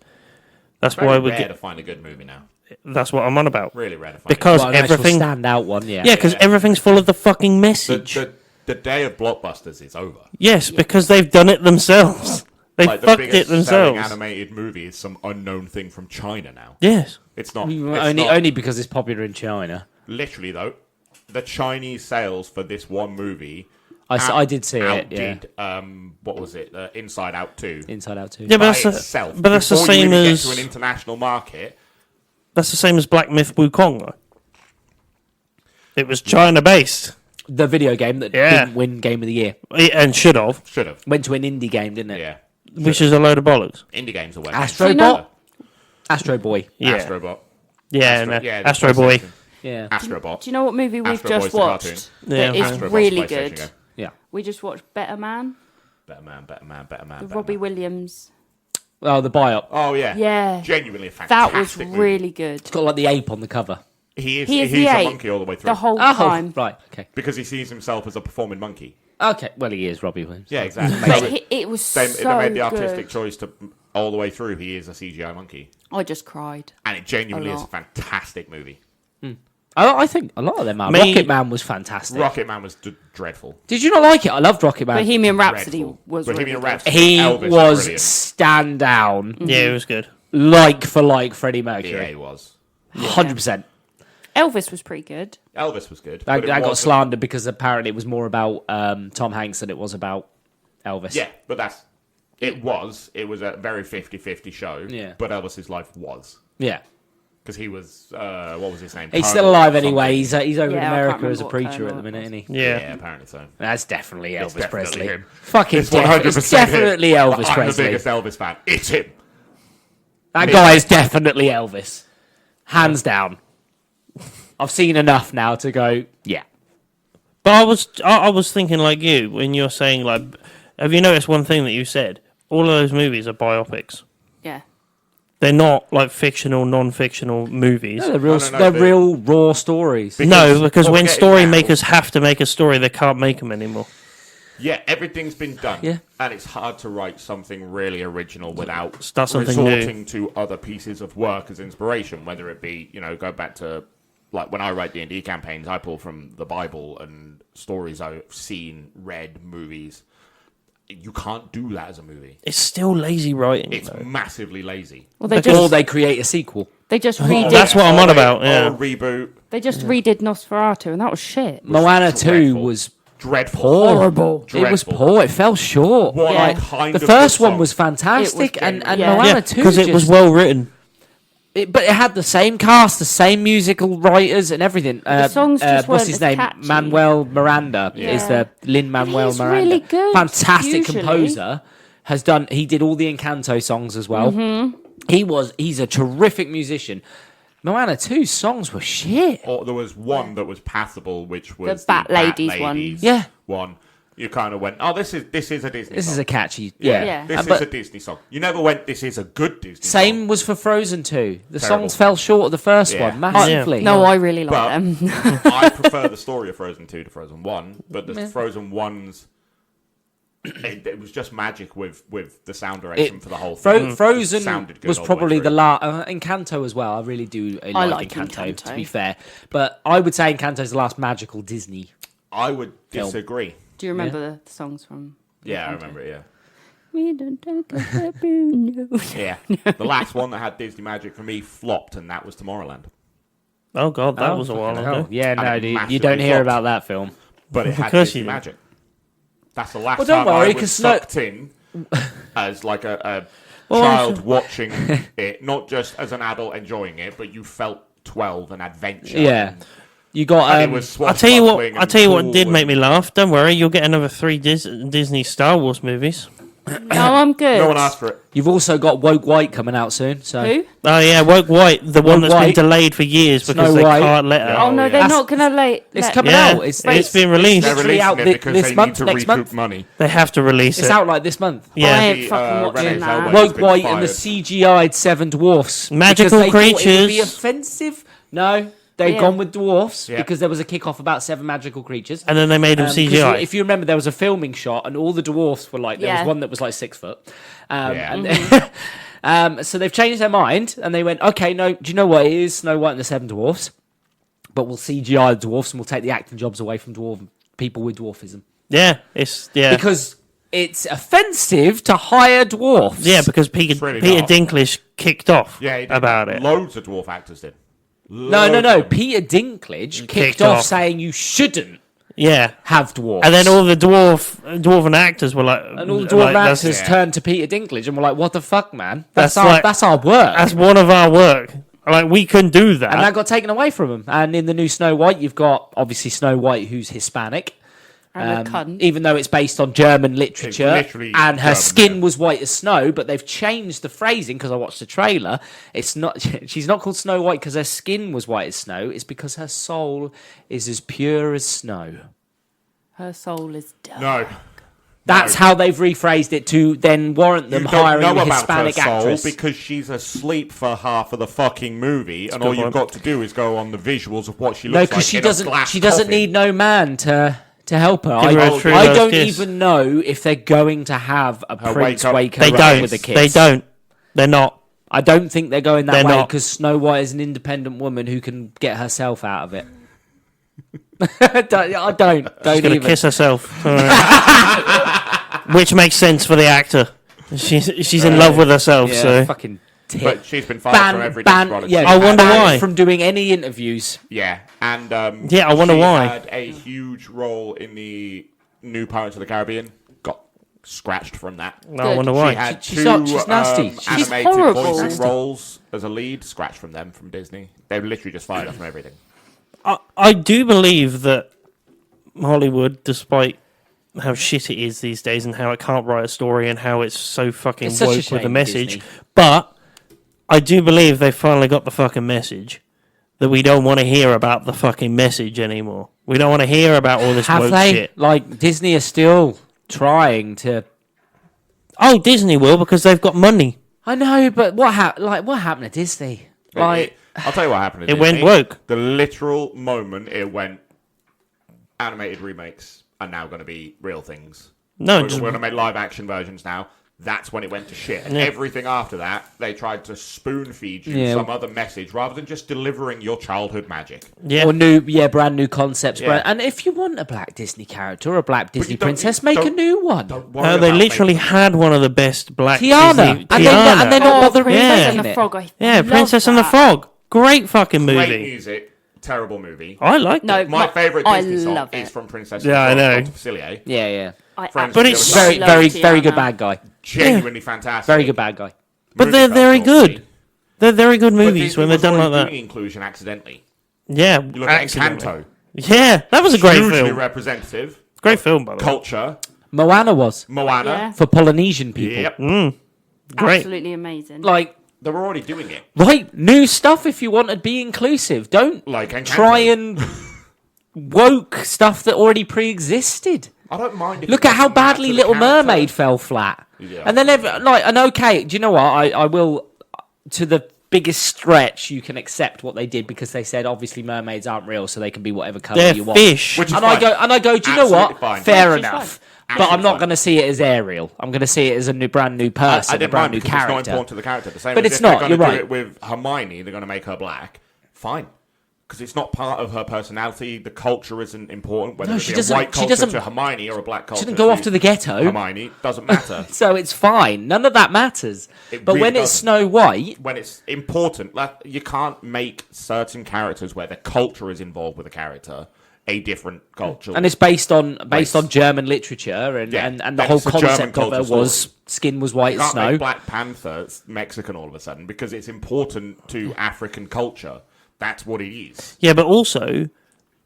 That's Very why we rare get. to find a good movie now. That's what I'm on about. Really rare to find. Because Well, an actual everything. standout one, yeah. Yeah, because everything's full of the fucking the, message. the day of blockbusters is over. Yes, because they've done it themselves. They Like the fucked it biggest selling themselves. animated movie is some unknown thing from China now. Yes. It's not. Only because it's popular in China. Literally though, the Chinese sales for this one movie. I did see it, yeah. outdid, what was it? Inside Out 2. Inside Out 2. Yeah, By but that's, itself. but that's the Before you same even as get to an international market. that's the same as Black Myth Wukong though. It was China based The video game that Yeah. didn't win Game of the Year. and should have, Should have. Went to an indie game, didn't it? Yeah. which is a load of bollocks. Indie games are way. Astro you know- Bot? Astro Boy. Yeah, Astrobot. yeah, the Astro Boy. PlayStation. Yeah. Astrobot. Do you know what movie we've Astro Boy's just the cartoon. watched Yeah. that is Astrobot's really PlayStation good? game. Yeah. We just watched Better Man, Better man, better man, better man. with better Robbie man. Williams. Oh, the biop. Oh yeah. Yeah. Genuinely a That fantastic was movie. really good. It's got like the ape on the cover. He is. He is He's the a ape monkey all the way through. the whole Oh, time. right. Okay. Because he sees himself as a performing monkey. Okay. Well, he is Robbie Williams. Yeah, exactly. But So it was they so made the artistic good. choice to all the way through. He is a CGI monkey, I just cried. and it genuinely A is a lot. fantastic movie. I think a lot of them are. Rocket Man was fantastic. Rocket Man was dreadful. Did you not like it? I loved Rocket Man. Bohemian Rhapsody Dreadful. was Bohemian really good. Rhapsody. He Elvis was brilliant. stand down, Yeah, it was good. like for like Freddie Yeah, Mercury. he was. 100%. Elvis was pretty good. Elvis was good. I but it got wasn't- slandered because apparently it was more about Tom Hanks than it was about Elvis. Yeah, but it was a very 50-50 show. Yeah. But Elvis's life was. Yeah. Because he was, what was his name? He's Colonel still alive something. anyway. He's over Yeah, in I can't America as a remember what preacher at Colonel the minute, it isn't he? Yeah. Yeah, apparently so. That's definitely Elvis It's definitely Presley. him. Fucking It's 100% it's definitely him. Elvis I'm Presley. the biggest Elvis fan. It's him. That guy is definitely Elvis. Hands down. I've seen enough now to go, yeah. But I was thinking like you when you're saying like, have you noticed one thing that you said? All of those movies are biopics. Yeah. They're not like fictional, non-fictional movies. No, they're real, No, they're they- real raw stories. No, because what when we're getting story now- makers have to make a story, they can't make them anymore. Yeah, everything's been done. Yeah. And it's hard to write something really original without Start something new. resorting to other pieces of work as inspiration, whether it be, go back to, like, when I write D&D campaigns, I pull from the Bible and stories I've seen, read, movies. You can't do that as a movie. It's still lazy writing. It's though. massively lazy. Well, they Or just they create a sequel. redid. That's what I'm on Or about. a Yeah. reboot. They just redid Nosferatu, and that was shit. Moana 2 dreadful. was Dreadful. poor. Horrible. It was Dreadful. poor. It fell short. What Yeah. kind The of first good one song? was fantastic, It was and good, yeah. Moana Yeah, 2 because it was just- well written. but it had the same cast, the same musical writers, and everything. The songs just what's weren't his as name? catchy. Manuel Miranda is Yeah. the Lin Manuel He's Miranda. really good, Fantastic usually. composer. He did all the Encanto songs as well. Mm-hmm. He's a terrific musician. Moana 2's songs were shit. Or there was one that was passable, which was The Bat Ladies one. Yeah. one. You kind of went, oh, this is a Disney. This song. is a catchy. yeah. Yeah. This is But- a Disney song. You never went, this is a good Disney Same song. was for Frozen 2. The Terrible. songs fell short of the first Yeah. one massively. No, I really like But them. I prefer the story of Frozen 2 to Frozen 1, but the Frozen 1's it was just magic with the sound direction for the whole thing. Frozen Sounded good was all the way probably the through. last. Encanto as well. I really do like like Encanto, Encanto. to be fair. But I would say Encanto's the last magical Disney. I would Film. disagree. Do you remember the songs from? Yeah, I Encanto? remember it, yeah. We don't talk about Bruno. Yeah. The last one that had Disney magic for me flopped, and that was Tomorrowland. Oh god, that was a while Oh, ago. yeah, And no, it dude, you massively don't hear flopped. about that film. But it had course Disney you do. magic. That's the last Well, don't time worry, I 'cause was sucked in as like a child watching it, not just as an adult enjoying it, but you felt 12 and adventure. Yeah, and you got. it was I'll tell you what. swashbuckling I'll and tell you what cool did make and- me laugh. Don't worry, you'll get another 3 Disney Star Wars movies. No, I'm good. No one asked for it. You've also got Woke White coming out soon. So Who? Oh yeah, Woke White, the one that's White. been delayed for years because Snow they White. can't let her. Yeah. Oh no, yeah. they're That's- not gonna let. it's let- coming Yeah, out. it's been released. They're literally releasing out it thi- because this they month, need to next recoup month. money. They have to release It's it. out like this month. I Yeah, ain't fucking watching Renee that. Zellweger. Woke been White and the fired. CGI'd 7 dwarfs. Magical because they thought it would be creatures. offensive. No, they've Yeah. gone with dwarfs Yeah. because there was a kick-off about 7 magical creatures. and then they made them 'Cause CGI. if you remember, there was a filming shot, and all the dwarfs were like. There was Yeah. one that was like 6 foot. Yeah. So they've changed their mind, and they went, "Okay, no. Do you know what it is? Snow White and the 7 dwarfs, but we'll CGI the dwarfs, and we'll take the acting jobs away from people with dwarfism yeah, it's because it's offensive to hire dwarfs." yeah because Peter really Peter not. Dinklage kicked off Yeah, he did. about it. Loads of dwarf actors did. No. Loads of them. Peter Dinklage kicked Kicked off off. saying you shouldn't Yeah, have dwarfs. and then all the dwarven actors were like, And all the dwarf that's- actors yeah. turned to Peter Dinklage and were like, "What the fuck, man? That's That's like- that's our work." That's one of our work. Like we couldn't do that. And that got taken away from him. And in the new Snow White, you've got obviously Snow White, who's Hispanic, And a cunt. even though it's based on German literature, literally and her German, skin yeah. was white as snow. But they've changed the phrasing because I watched the trailer. It's not. She's not called Snow White because her skin was white as snow. It's because her soul is as pure as snow. Her soul is dark. No. That's how they've rephrased it to then warrant them You don't hiring know a about Hispanic her soul actress. because she's asleep for half of the fucking movie, and a all good you've one. got to do is go on the visuals of what she looks No, like. because she in doesn't. A glass She doesn't coffin. need no man to help her. Give her a true I love don't kiss. even know if they're going to have a Her Prince wake up- wake her they up don't. with a kiss. They don't. They're not. I don't think they're going that They're way not. because Snow White is an independent woman who can get herself out of it. Don't She's going to even. kiss herself. All right. Which makes sense for the actor. She's in love with herself, Yeah, so... fucking tit. But she's been fired from every product. Yeah, I wonder banned why. from doing any interviews. Yeah, and Yeah, I wonder she why. had a huge role in the new Pirates of the Caribbean. Got scratched from that. No, I wonder why. She had She's two she's nasty. She's animated horrible. voicing Nasty. roles as a lead, scratched from them from Disney. They've literally just fired her from everything. I do believe that Hollywood, despite how shit it is these days and how it can't write a story and how it's so fucking It's such a woke with the shame, message, Disney. but I do believe they finally got the fucking message that we don't want to hear about the fucking message anymore. We don't want to hear about all this Have woke they? shit. Like, Disney are still trying to... Oh, Disney will because they've got money. I know, but what happened to Disney? Like, I'll tell you what happened. It went woke. The literal moment it went, animated remakes are now going to be real things. No, We're just, going to make live action versions now. That's when it went to shit. And Yeah. everything after that, they tried to spoon feed you Yeah. some other message rather than just delivering your childhood magic. yeah. or brand new concepts. Yeah. And if you want a black Disney character or a black Disney you don't- princess, make a don't- new one. Don't worry They about literally making- had one of the best black Tiana. Disney... And they're not bothering Princess making and the it. Frog. I Yeah, love Princess and the that. Frog. Great fucking Great movie. music, terrible movie. I like No, it. My favourite I Disney song love is it. from Princess Yeah, I and the Frog, know. Dr. Facilier. Yeah, yeah. I Friends But with it's the other Very, side. very, love very good Tiana. bad guy. Genuinely fantastic. Very good bad guy. But Movie they're felt very filthy. good. They're very good But movies Disney when they're was done like always that. doing inclusion accidentally. Yeah, You look at accidentally. Encanto. Yeah, that was a great Hugely film. representative. Great film, by the way. Culture. Moana was Moana. Yeah. for Polynesian people. Yep. Great. Absolutely amazing. Like, They were already doing it. right, new stuff if you want to be inclusive. Don't Like Encanto. try and woke stuff that already pre-existed. I don't mind. If Look it at how doesn't matter badly the Little character. Mermaid fell flat. Yeah. And then, and okay, do you know what? I will, to the biggest stretch, you can accept what they did because they said, obviously, mermaids aren't real, so they can be whatever colour They're you want. fish. Which is And fine. I go, do you know Absolutely what? fine. Fair Which is enough. fine. But I'm Absolutely not fine. going to see it as Ariel. I'm going to see it as a brand new person, I a didn't brand mind new because it's not character. important to the character. The same But as it's if not, they're you're going to right. do it with Hermione, they're going to make her black. Fine. Because it's not part of her personality. The culture isn't important. Whether No, it she be doesn't- a white she culture doesn't- to Hermione or a black culture She didn't go off to the ghetto. Hermione. Doesn't matter. So it's fine. None of that matters. It But really when it's doesn't. Snow White, When it's important, like, you can't make certain characters where the culture is involved with a character a different culture. and it's based on Race. German literature, and, Yeah, and the then whole it's a German concept of her culture was story. skin was white you as can't snow. make Black Panther Mexican all of a sudden because it's important to African culture. That's what it is. Yeah, but also,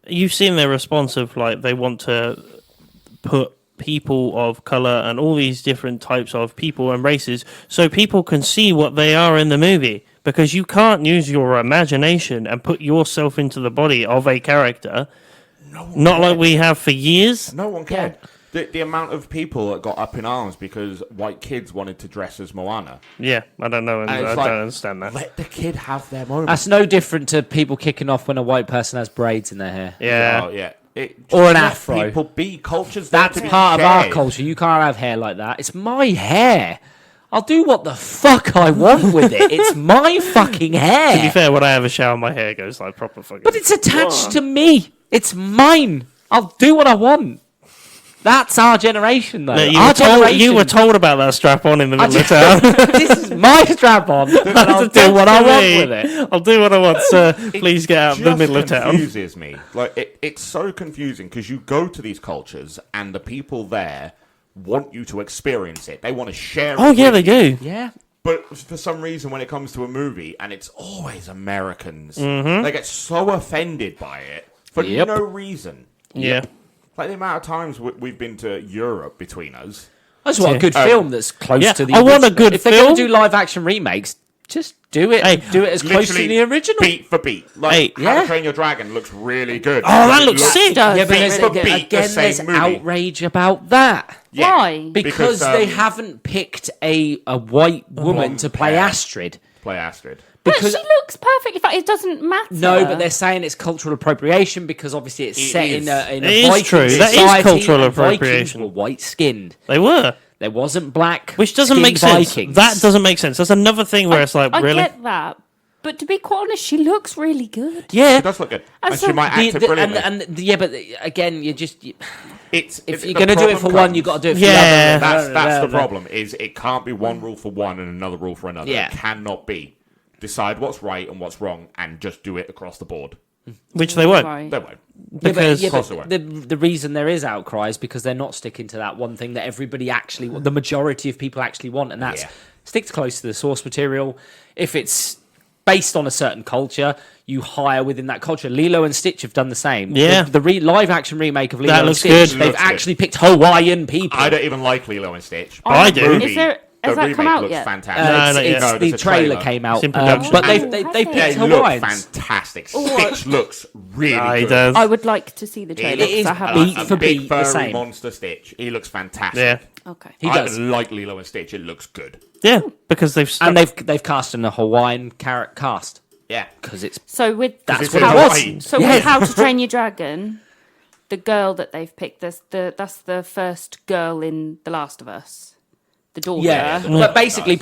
you've seen their response of, like, they want to put people of colour and all these different types of people and races so people can see what they are in the movie. Because you can't use your imagination and put yourself into the body of a character. Not like we have for years. No one cared. The amount of people that got up in arms because white kids wanted to dress as Moana. Yeah, I don't know. And I it's don't like, understand that. Let the kid have their moment. That's no different to people kicking off when a white person has braids in their hair. Yeah. Oh, yeah. Or an let afro. People be cultures. there That's to be part of our shared. culture. You can't have hair like that. It's my hair. I'll do what the fuck I want with it. It's my fucking hair. To be fair, when I have a shower, my hair goes like proper fucking... But it's attached to me. It's mine. I'll do what I want. That's our generation, though. No, Our you were told about that strap on in the middle of town. This is my strap on, and I'll do what I want with it. I'll do what I want, sir. Please get out of the Just middle of town. confuses me. Like it's so confusing because you go to these cultures and the people there want you to experience it. They want to share. Oh, it yeah, with they you. do. Yeah. But for some reason, when it comes to a movie and it's always Americans, Mm-hmm. they get so offended by it for Yep. no reason. Yeah. Like the amount of times we've been to Europe between us. I just want a good film that's close yeah, to the I want a original. good If they're going film. to do live action remakes, just do it. Hey, do it as close to Literally the original. beat for beat. Like Hey, How yeah. to Train Your Dragon looks really good. Oh, that It looks sick. does. Yeah, but beat there's, for beat the again, same there's movie. outrage about that. Yeah. Why? Because they haven't picked a white woman to play pair. Astrid. Play Astrid. But Because she looks perfectly fine. It doesn't matter. no, but they're saying it's cultural appropriation because obviously it's It set is. in a It is Viking true. That is society, cultural and Vikings appropriation. were white skinned. They were. There wasn't black, which doesn't make sense. Vikings. That doesn't make sense. That's another thing where it's like, I really? get that, but to be quite honest, she looks really good. Yeah. It does look good. And And so- she might act brilliantly. yeah, but again, If if you're going to do it for one, you've got to do it for Yeah. the other. That's the problem. Is it can't be one rule for one and another rule for another. Yeah. It cannot be. Decide what's right and what's wrong, and just do it across the board. Which they won't. Right. They won't. Because Yeah, Of course but they won't. the reason there is outcry is because they're not sticking to that one thing that everybody actually, the majority of people actually want, and that's Yeah. stick close to the source material. If it's based on a certain culture, you hire within that culture. Lilo and Stitch have done the same. Yeah. The live action remake of Lilo and looks Stitch, good. they've Looks good. actually picked Hawaiian people. I don't even like Lilo and Stitch. I do. Movie, Has that the remake come out looks yet? fantastic. No, it's, not yet. it's No, the there's a trailer trailer. came out, It's in production. but Oh, they've has picked it? They look Hawaiians. fantastic. Oh, Stitch looks really He good. does. I would like to see the trailer. It is 'cause I haven't beat seen for it. big beat the furry same. monster Stitch. He looks fantastic. Yeah. Okay. He I does. like Lilo and Stitch. It looks good. Yeah. Because they've stuck. And they've cast in a Hawaiian cast Yeah. because it's So with That's it's what in it Hawaii. was. So Yeah. with How to Train Your Dragon, the girl that they've picked, that's the first girl in The Last of Us, the daughter. Yeah, but basically,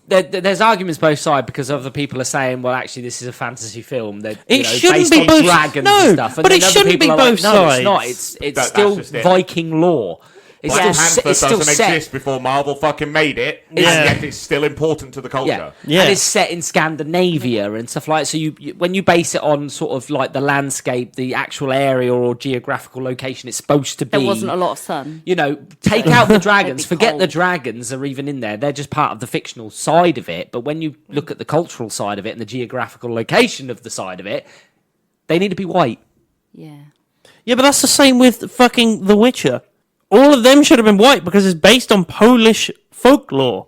there's arguments both sides because other people are saying, well, actually, this is a fantasy film. That It shouldn't based be on both- dragons no, and stuff. And but then it other shouldn't people be are both like, no, it's sides. not. It's That's still just it. Viking lore. It's Black still Panther it's still doesn't set. exist before Marvel fucking made it, and Yeah. yet it's still important to the culture. Yeah. Yeah. And it's set in Scandinavia and stuff like that. So you when you base it on sort of like the landscape, the actual area or geographical location it's supposed to be. There wasn't a lot of sun. You know, take out the dragons, It'd be forget the cold. dragons are even in there. They're just part of the fictional side of it. But when you look at the cultural side of it and the geographical location of the side of it, they need to be white. Yeah. Yeah, but that's the same with fucking The Witcher. All of them should have been white because it's based on Polish folklore.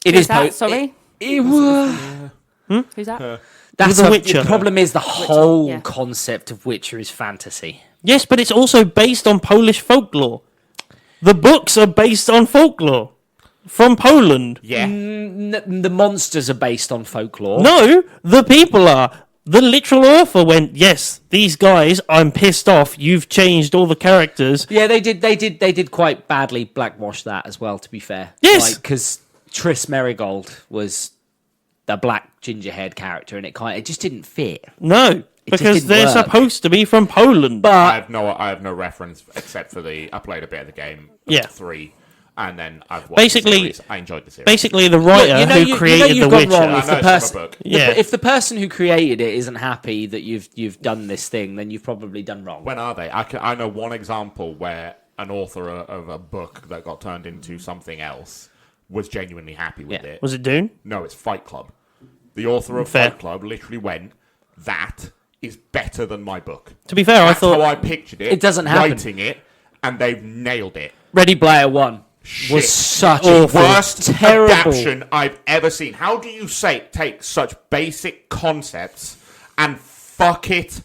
It Who's is that? Sorry? Who's that? That's The a, Witcher. the problem is the whole yeah. concept of Witcher is fantasy. Yes, but it's also based on Polish folklore. The books are based on folklore from Poland. Yeah. The monsters are based on folklore. No, the people are. The literal author went, yes, these guys, I'm pissed off. You've changed all the characters. Yeah, they did quite badly blackwash that as well. To be fair, Yes. because Triss Merigold was the black ginger-haired character, and it just didn't fit. No, just because didn't they're work. supposed to be from Poland. But I have no reference except for I played a bit of the game. Yeah. 3, and then I've watched Basically- the series. I enjoyed the series. Basically, the writer who created you've The gone Witcher. wrong if I know the it's from a person, book. Yeah. if the person who created it isn't happy that you've done this thing, then you've probably done wrong. When are they? I know one example where an author of a book that got turned into something else was genuinely happy with Yeah. it. Was it Dune? No, it's Fight Club. The author of Fair. Fight Club literally went, that is better than my book. To be fair, That's I thought how I pictured it. It doesn't happen. Writing it, and they've nailed it. Ready Player One Shit. was such Awful. a Worst terrible. adaptation I've ever seen. How do you take such basic concepts and fuck it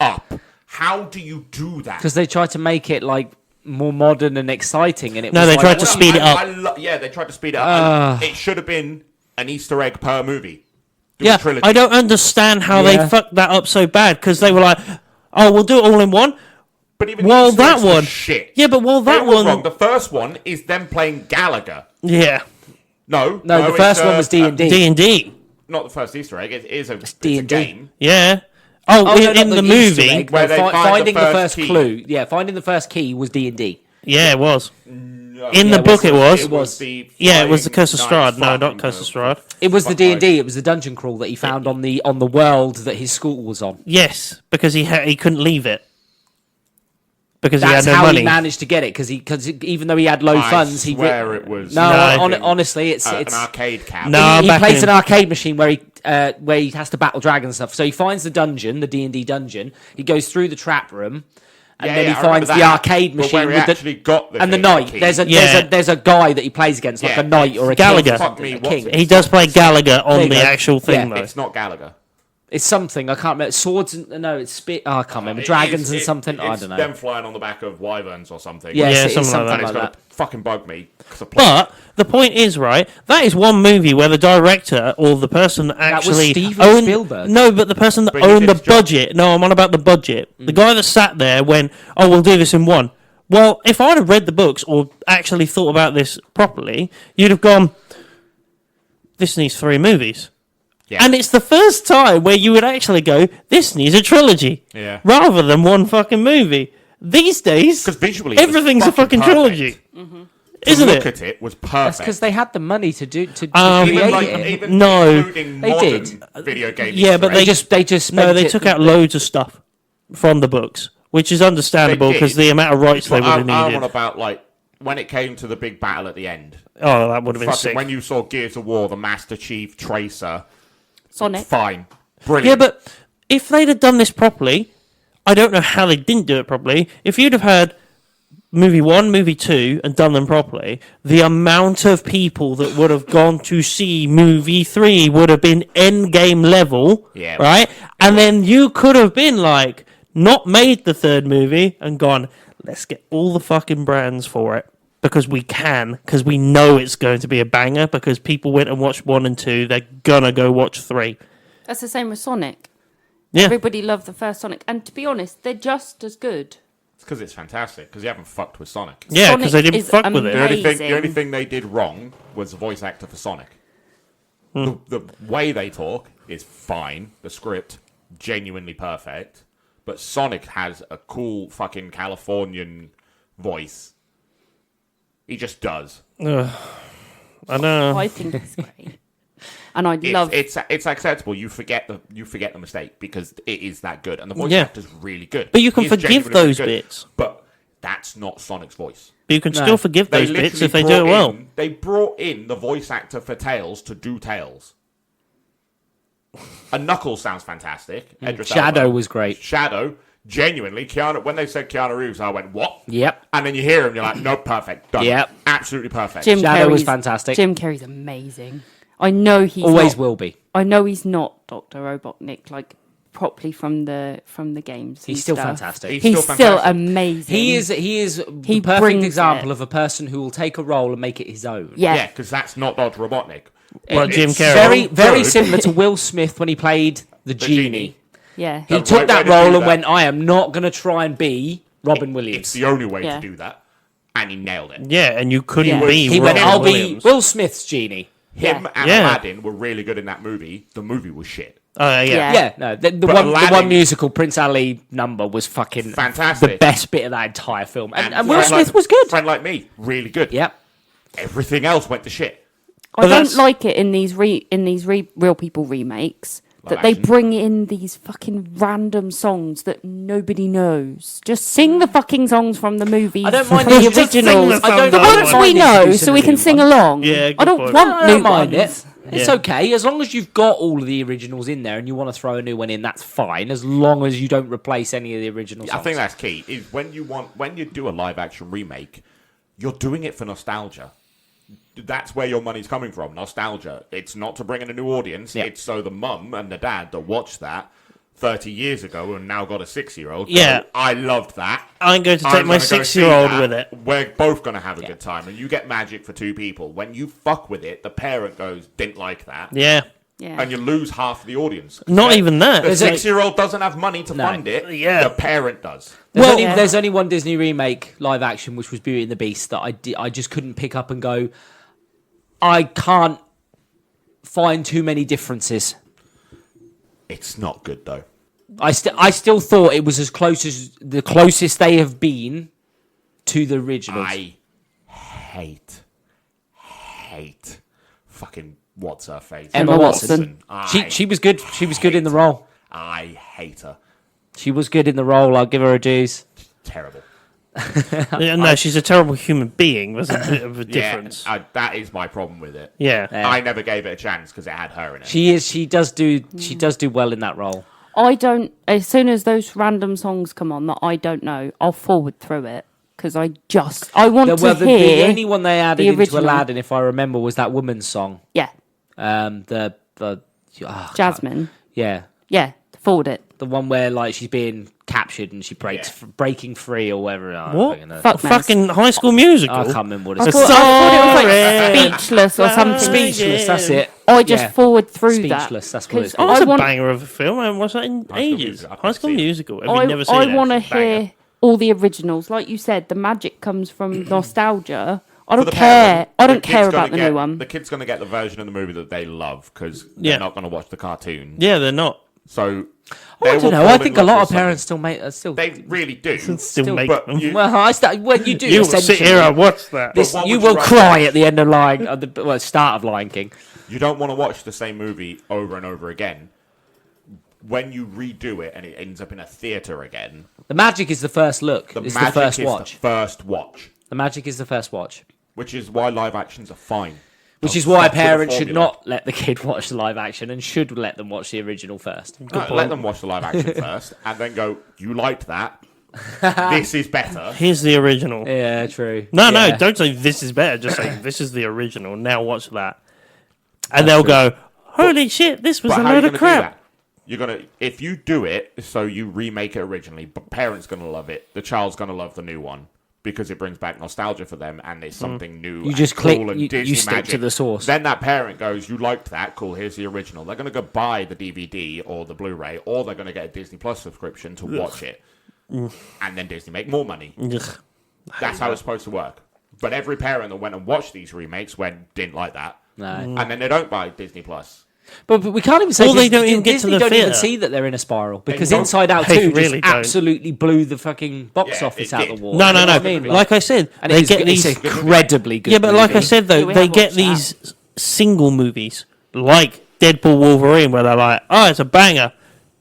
up? How do you do that? Because they tried to make it like more modern and exciting, and it No, was they like, tried to well, speed it up. Yeah, they tried to speed it up. It should have been an Easter egg per movie. Do a Yeah, trilogy. I don't understand how Yeah. they fucked that up so bad because they were like, "Oh, we'll do it all in one." But even Well, Easter that eggs were one, shit. yeah, but well, that They were one, wrong. The first one is them playing Gallagher. yeah, No, No, the it's, first one was D&D. D&D, Not the first Easter egg. It is a D&D. game. yeah. Oh, Oh, no, in not the Easter movie, egg, where no, they find finding the the first first key. clue. Yeah, finding the first key was D&D. yeah, it was. No, In yeah, the book, it was. It was the Yeah, it was the Curse of Flying Strahd. No, not fucking Curse of Curse. Strahd. It was the Fuck D&D. It was the dungeon crawl that he found on the world that his school was on. Yes, because he couldn't leave it because That's he had no how money. he managed to get it because even though he had low I funds, he swear it was no. No. Honestly, it's an arcade cap. No. he back plays in. an arcade machine where he has to battle dragons and stuff. So he finds the dungeon, the D&D dungeon. He goes through the trap room, and then he I remember finds the that, arcade but machine where he with actually got the and the key- knight. key. There's a guy that he plays against, like Yeah. a knight or a Gallagher. king. Or Fuck something, me, a what's king. it? He does play Gallagher There on you the go. actual thing, Yeah. though. It's not Gallagher. It's something I can't remember. Swords and no, it's I can't remember. Dragons and something. I It's don't know. them flying on the back of wyverns or something. Yes, Yeah, it is something like something that. And like it's gonna that. fucking bug me. 'cause I play- But the point is, right, that is one movie where the director or the person that was actually Steven owned... Spielberg. No, but the person that But he owned did the his job. budget... No, I'm on about the budget. The guy that sat there went, oh, we'll do this in one. Well, if I'd have read the books or actually thought about this properly, you'd have gone, this needs 3 movies. Yeah. And it's the first time where you would actually go, this needs a trilogy. Yeah. Rather than one fucking movie. These days, 'Cause visually, it was everything's a fucking perfect. trilogy. To Isn't look it? at it was That's perfect. because they had the money to create it. Even No. including They modern did. video games. Yeah, but They just No, spent they it- took out loads of stuff from the books, which is understandable They did. because the amount of rights they would have I'm on needed. about like when it came to the big battle at the end. Oh, that would have been Fucking sick. when you saw Gears of War, the Master Chief, Tracer, Sonic. fine, Yeah, brilliant. but if they'd have done this properly, I don't know how they didn't do it properly. If you'd have had movie 1, movie 2, and done them properly, the amount of people that would have gone to see movie 3 would have been endgame level, Yeah. right? And then you could have been like, not made the 3rd movie and gone, let's get all the fucking brands for it. Because we can, because we know it's going to be a banger, because people went and watched 1 and 2, they're gonna go watch 3. That's the same with Sonic. Yeah. Everybody loved the first Sonic, and to be honest, they're just as good. It's because it's fantastic. Because you haven't fucked with Sonic. Yeah, because they Sonic didn't is fuck with it. amazing. The only thing they did wrong was the voice actor for Sonic. The way they talk is fine. The script, genuinely perfect. But Sonic has a cool fucking Californian voice. He just does. I know. I think it's great, and I It's, love. it's acceptable. You forget the mistake because it is that good, and the voice Yeah. actor's really good. But you can He is forgive genuinely those good. bits. But that's not Sonic's voice. But you can No. still forgive those literally bits if they do it brought well. They brought in the voice actor for Tails to do Tails. And Knuckles sounds fantastic. Idris Shadow Elba. was great. Shadow, genuinely, Keanu. When they said Keanu Reeves, I went, "What?" Yep. And then you hear him, you're like, "Nope, perfect, done." Yep. Absolutely perfect. Jim Shadow was Carrey's- fantastic. Jim Carrey's amazing. I know he's Always not, will be. I know he's not Dr. Robotnik like properly from the games. He's and still stuff. fantastic. He's still fantastic. amazing. He is the He perfect brings example it. of a person who will take a role and make it his own. Yeah. Yeah, because that's not Dr. Robotnik. Well, It's Jim so Carrey. Very good. similar to Will Smith when he played the The genie. Yeah. He The took right that way to role do and that. went, I am not going to try and be Robin It's Williams. the only way Yeah. to do that. And he nailed it. Yeah, and you couldn't Yeah. be He went, Robin I'll Williams. be Will Smith's genie. Him Yeah. and Yeah. Aladdin were really good in that movie. The movie was shit. Yeah. Yeah. Yeah, no, the But one Aladdin- musical Prince Ali number was fucking Fantastic. the best bit of that entire film, and Will Friend Smith Like- was good. Friend Like Me, really good. Yep. Everything else went to shit. I But don't that's- like it in these Real People remakes that Live they action. bring in these fucking random songs that nobody knows. Just sing the fucking songs from the movies. I don't mind from the just sing originals. the I don't songs. The I ones don't we mind if you know, do so we some can new sing ones. along. Yeah, I good don't point. want I new don't mind ones. it. It's Yeah. okay as long as you've got all of the originals in there and you want to throw a new one in. That's fine as long as you don't replace any of the original songs. I think that's key. Is when you do a live action remake, you're doing it for nostalgia. That's where your money's coming from. Nostalgia. It's not to bring in a new audience. Yeah. It's so the mum and the dad that watched that 30 years ago and now got a 6-year-old. Yeah. go, I loved that. I'm going to I'm take my gonna go see 6-year-old that. with it. We're both going to have a good time. And you get magic for 2 people. When you fuck with it, the parent goes, didn't like that. Yeah. Yeah. And you lose half the audience. Not even that. The It's like- 6-year-old doesn't have money to No. fund it. Yeah. The parent does. There's only one Disney remake live action, which was Beauty and the Beast, that I just couldn't pick up and go, I can't find too many differences. It's not good, though. I still thought it was as close as the closest they have been to the originals. I hate fucking what's her face? Emma Watson. I She was good. She was good in the role. I hate her. She was good in the role. I'll give her a dues. Terrible. Yeah, no, she's a terrible human being. There's a bit of a difference. Yeah, that is my problem with it. Yeah. I never gave it a chance because it had her in it. She does do well in that role. I don't. As soon as those random songs come on that I don't know, I'll forward through it because I want to The hear. only one they added the into original. Aladdin, if I remember, was that woman's song. Yeah, Jasmine. Yeah, Yeah, forward it. the one where like she's being captured and she breaking free or whatever. What? Fuck knows. Fucking High School Musical? I can't remember what I it's thought, called. I thought it was Sorry. like Speechless or something. Speechless. That's it. I just Yeah. forward through that. Speechless, that's what it's 'cause Oh, that's I a want, banger of a film. I haven't watched that in School ages. Musical. I've High School seen it. Musical. Have you never seen I it? want to Banger. hear all the originals. Like you said, the magic comes from nostalgia. I For don't the care. parent, I the don't kid's care gonna about the get- new one. The kid's going to get the version of the movie that they love because Yeah. they're not going to watch the cartoon. Yeah, they're not. So I don't know. I think a lot of parents still make still. They really do. Still make but them. you- Well, well, you do. You will sit essentially. here and watch that. This, But what you would you will rather cry watch? at the end of start of Lion King. You don't want to watch the same movie over and over again. When you redo it and it ends up in a theatre again, The magic is the first look. It's the magic first is watch. the first watch, The magic is the first watch. which is why live actions are fine. Which Don't is why fuck with the parents should formula. not let the kid watch the live action and should let them watch the original first. Let them watch the live action first, and then go. You liked that. This is better. Here's the original. Yeah, true. No, Yeah. don't say this is better. Just say this is the original. Now watch that. And they'll go, holy shit, this was But a how are you load going of to do crap. that? You're gonna if you do it so you remake it originally, but parents gonna love it. The child's gonna love the new one because it brings back nostalgia for them and it's something new. You and just cool click- and you Disney stick to magic. the source. Then that parent goes, "You liked that? Cool. Here's the original." They're gonna go buy the DVD or the Blu-ray, or they're gonna get a Disney Plus subscription to watch it, and then Disney make more money. Ugh. That's how it's supposed to work. But every parent that went and watched these remakes didn't like that, No. and then they don't buy Disney Plus. But we can't even say Or they Disney- don't even get to Disney the don't even theatre. see that they're in a spiral because don't. Inside Out They 2 really just don't. absolutely blew the fucking box Yeah, office it out did. the wall. No, You know no. what I mean? Like I said, and they it's, get it's these. incredibly good. Yeah, but like I movie. said, though, Yeah, we they have get watched these single movies like Deadpool Wolverine where they're like, oh, it's a banger.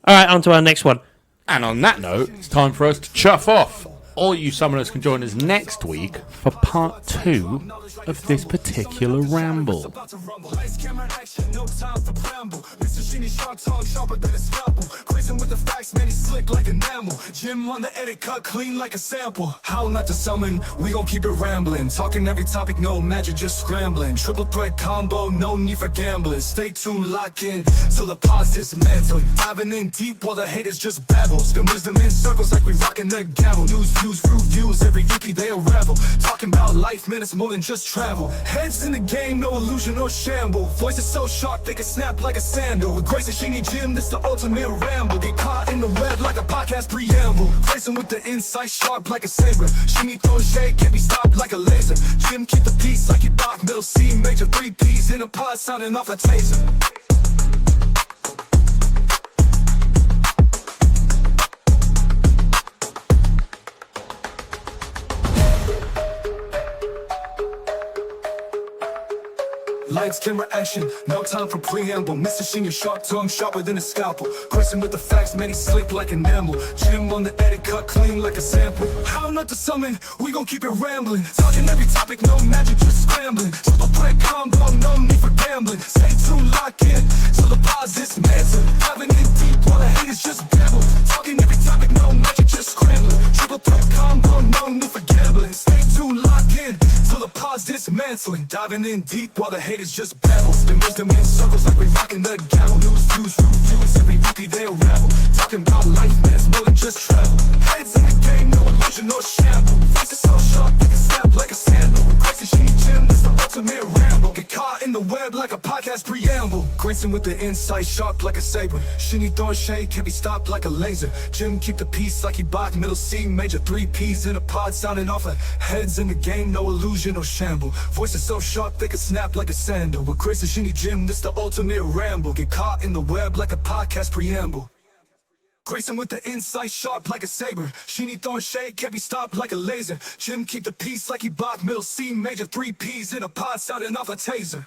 All right, on to our next one. And on that note, it's time for us to chuff off. All you summoners can join us next week for part 2 of this particular ramble. About to rumble. Lights, camera, action, no time for preamble. Mr. Sheeny, sharp tongue, sharper than a scalpel. Grayson with the facts, man, he's slick like enamel. Jim on the edit, cut clean like a sample. How not to summon, we gon' keep it rambling. Talking every topic, no magic, just scrambling. Triple threat combo, no need for gambling. Stay tuned, lock in, till the pause dismantle. Diving in deep while the haters just babble. Spin wisdom in circles like we rockin' the gavel. News, views, reviews, every EP they unravel. Talking about life, man, it's more than just travel. Heads in the game, no illusion or shamble. Voices so sharp, they can snap like a sandal. With Grayson, Sheeny, Jim, this the ultimate ramble. Get caught in the web like a podcast preamble. Grayson with the insight, sharp like a saber. Sheeny throw shade, can't be stopped like a laser. Jim keep the peace like he Bach, middle C, major 3 P's in a pod, sounding off a taser. Lights, camera, action, no time for preamble. Mr. Sheeny, sharp tongue, sharper than a scalpel. Grayson with the facts, man, he's slick like enamel. Jim on the edit, cut clean like a sample. How not to summon, we gon' keep it rambling. Talking every topic, no magic, just scrambling. Triple threat combo, no need for gambling. Stay tuned, lock in, till the pause dismantle. Diving in deep while the haters just babble. Talking every topic, no magic, just scrambling. Triple threat combo, no need for gambling. Stay tuned, lock in, till the pause dismantling. Diving in deep while the haters just babble. Spin wisdom in circles like we rockin' the gavel. News, views, reviews, every weekly they unravel. Talking about life, man, it's more than just travel. Heads in the game, no illusion or shamble. Faces so sharp, they can snap like a sandal. Grayson, Sheeny, Jim, this the ultimate ramble. Get caught in the web like a podcast preamble. Grayson with the insight, sharp like a saber. Sheeny throwing shade, can't be stopped like a laser. Jim keep the peace like he Bach, middle C, major 3 P's in a pod, sounding off of heads in the game, no illusion or shamble. Voices so sharp, they can snap like a sandal. With Grayson, Sheeny, Jim, this the ultimate ramble. Get caught in the web like a podcast preamble. Grayson with the insight, sharp like a saber. Sheeny throwing shade, can't be stopped like a laser. Jim keep the peace like he Bach, middle C, major 3 P's in a pod, sounding off a taser.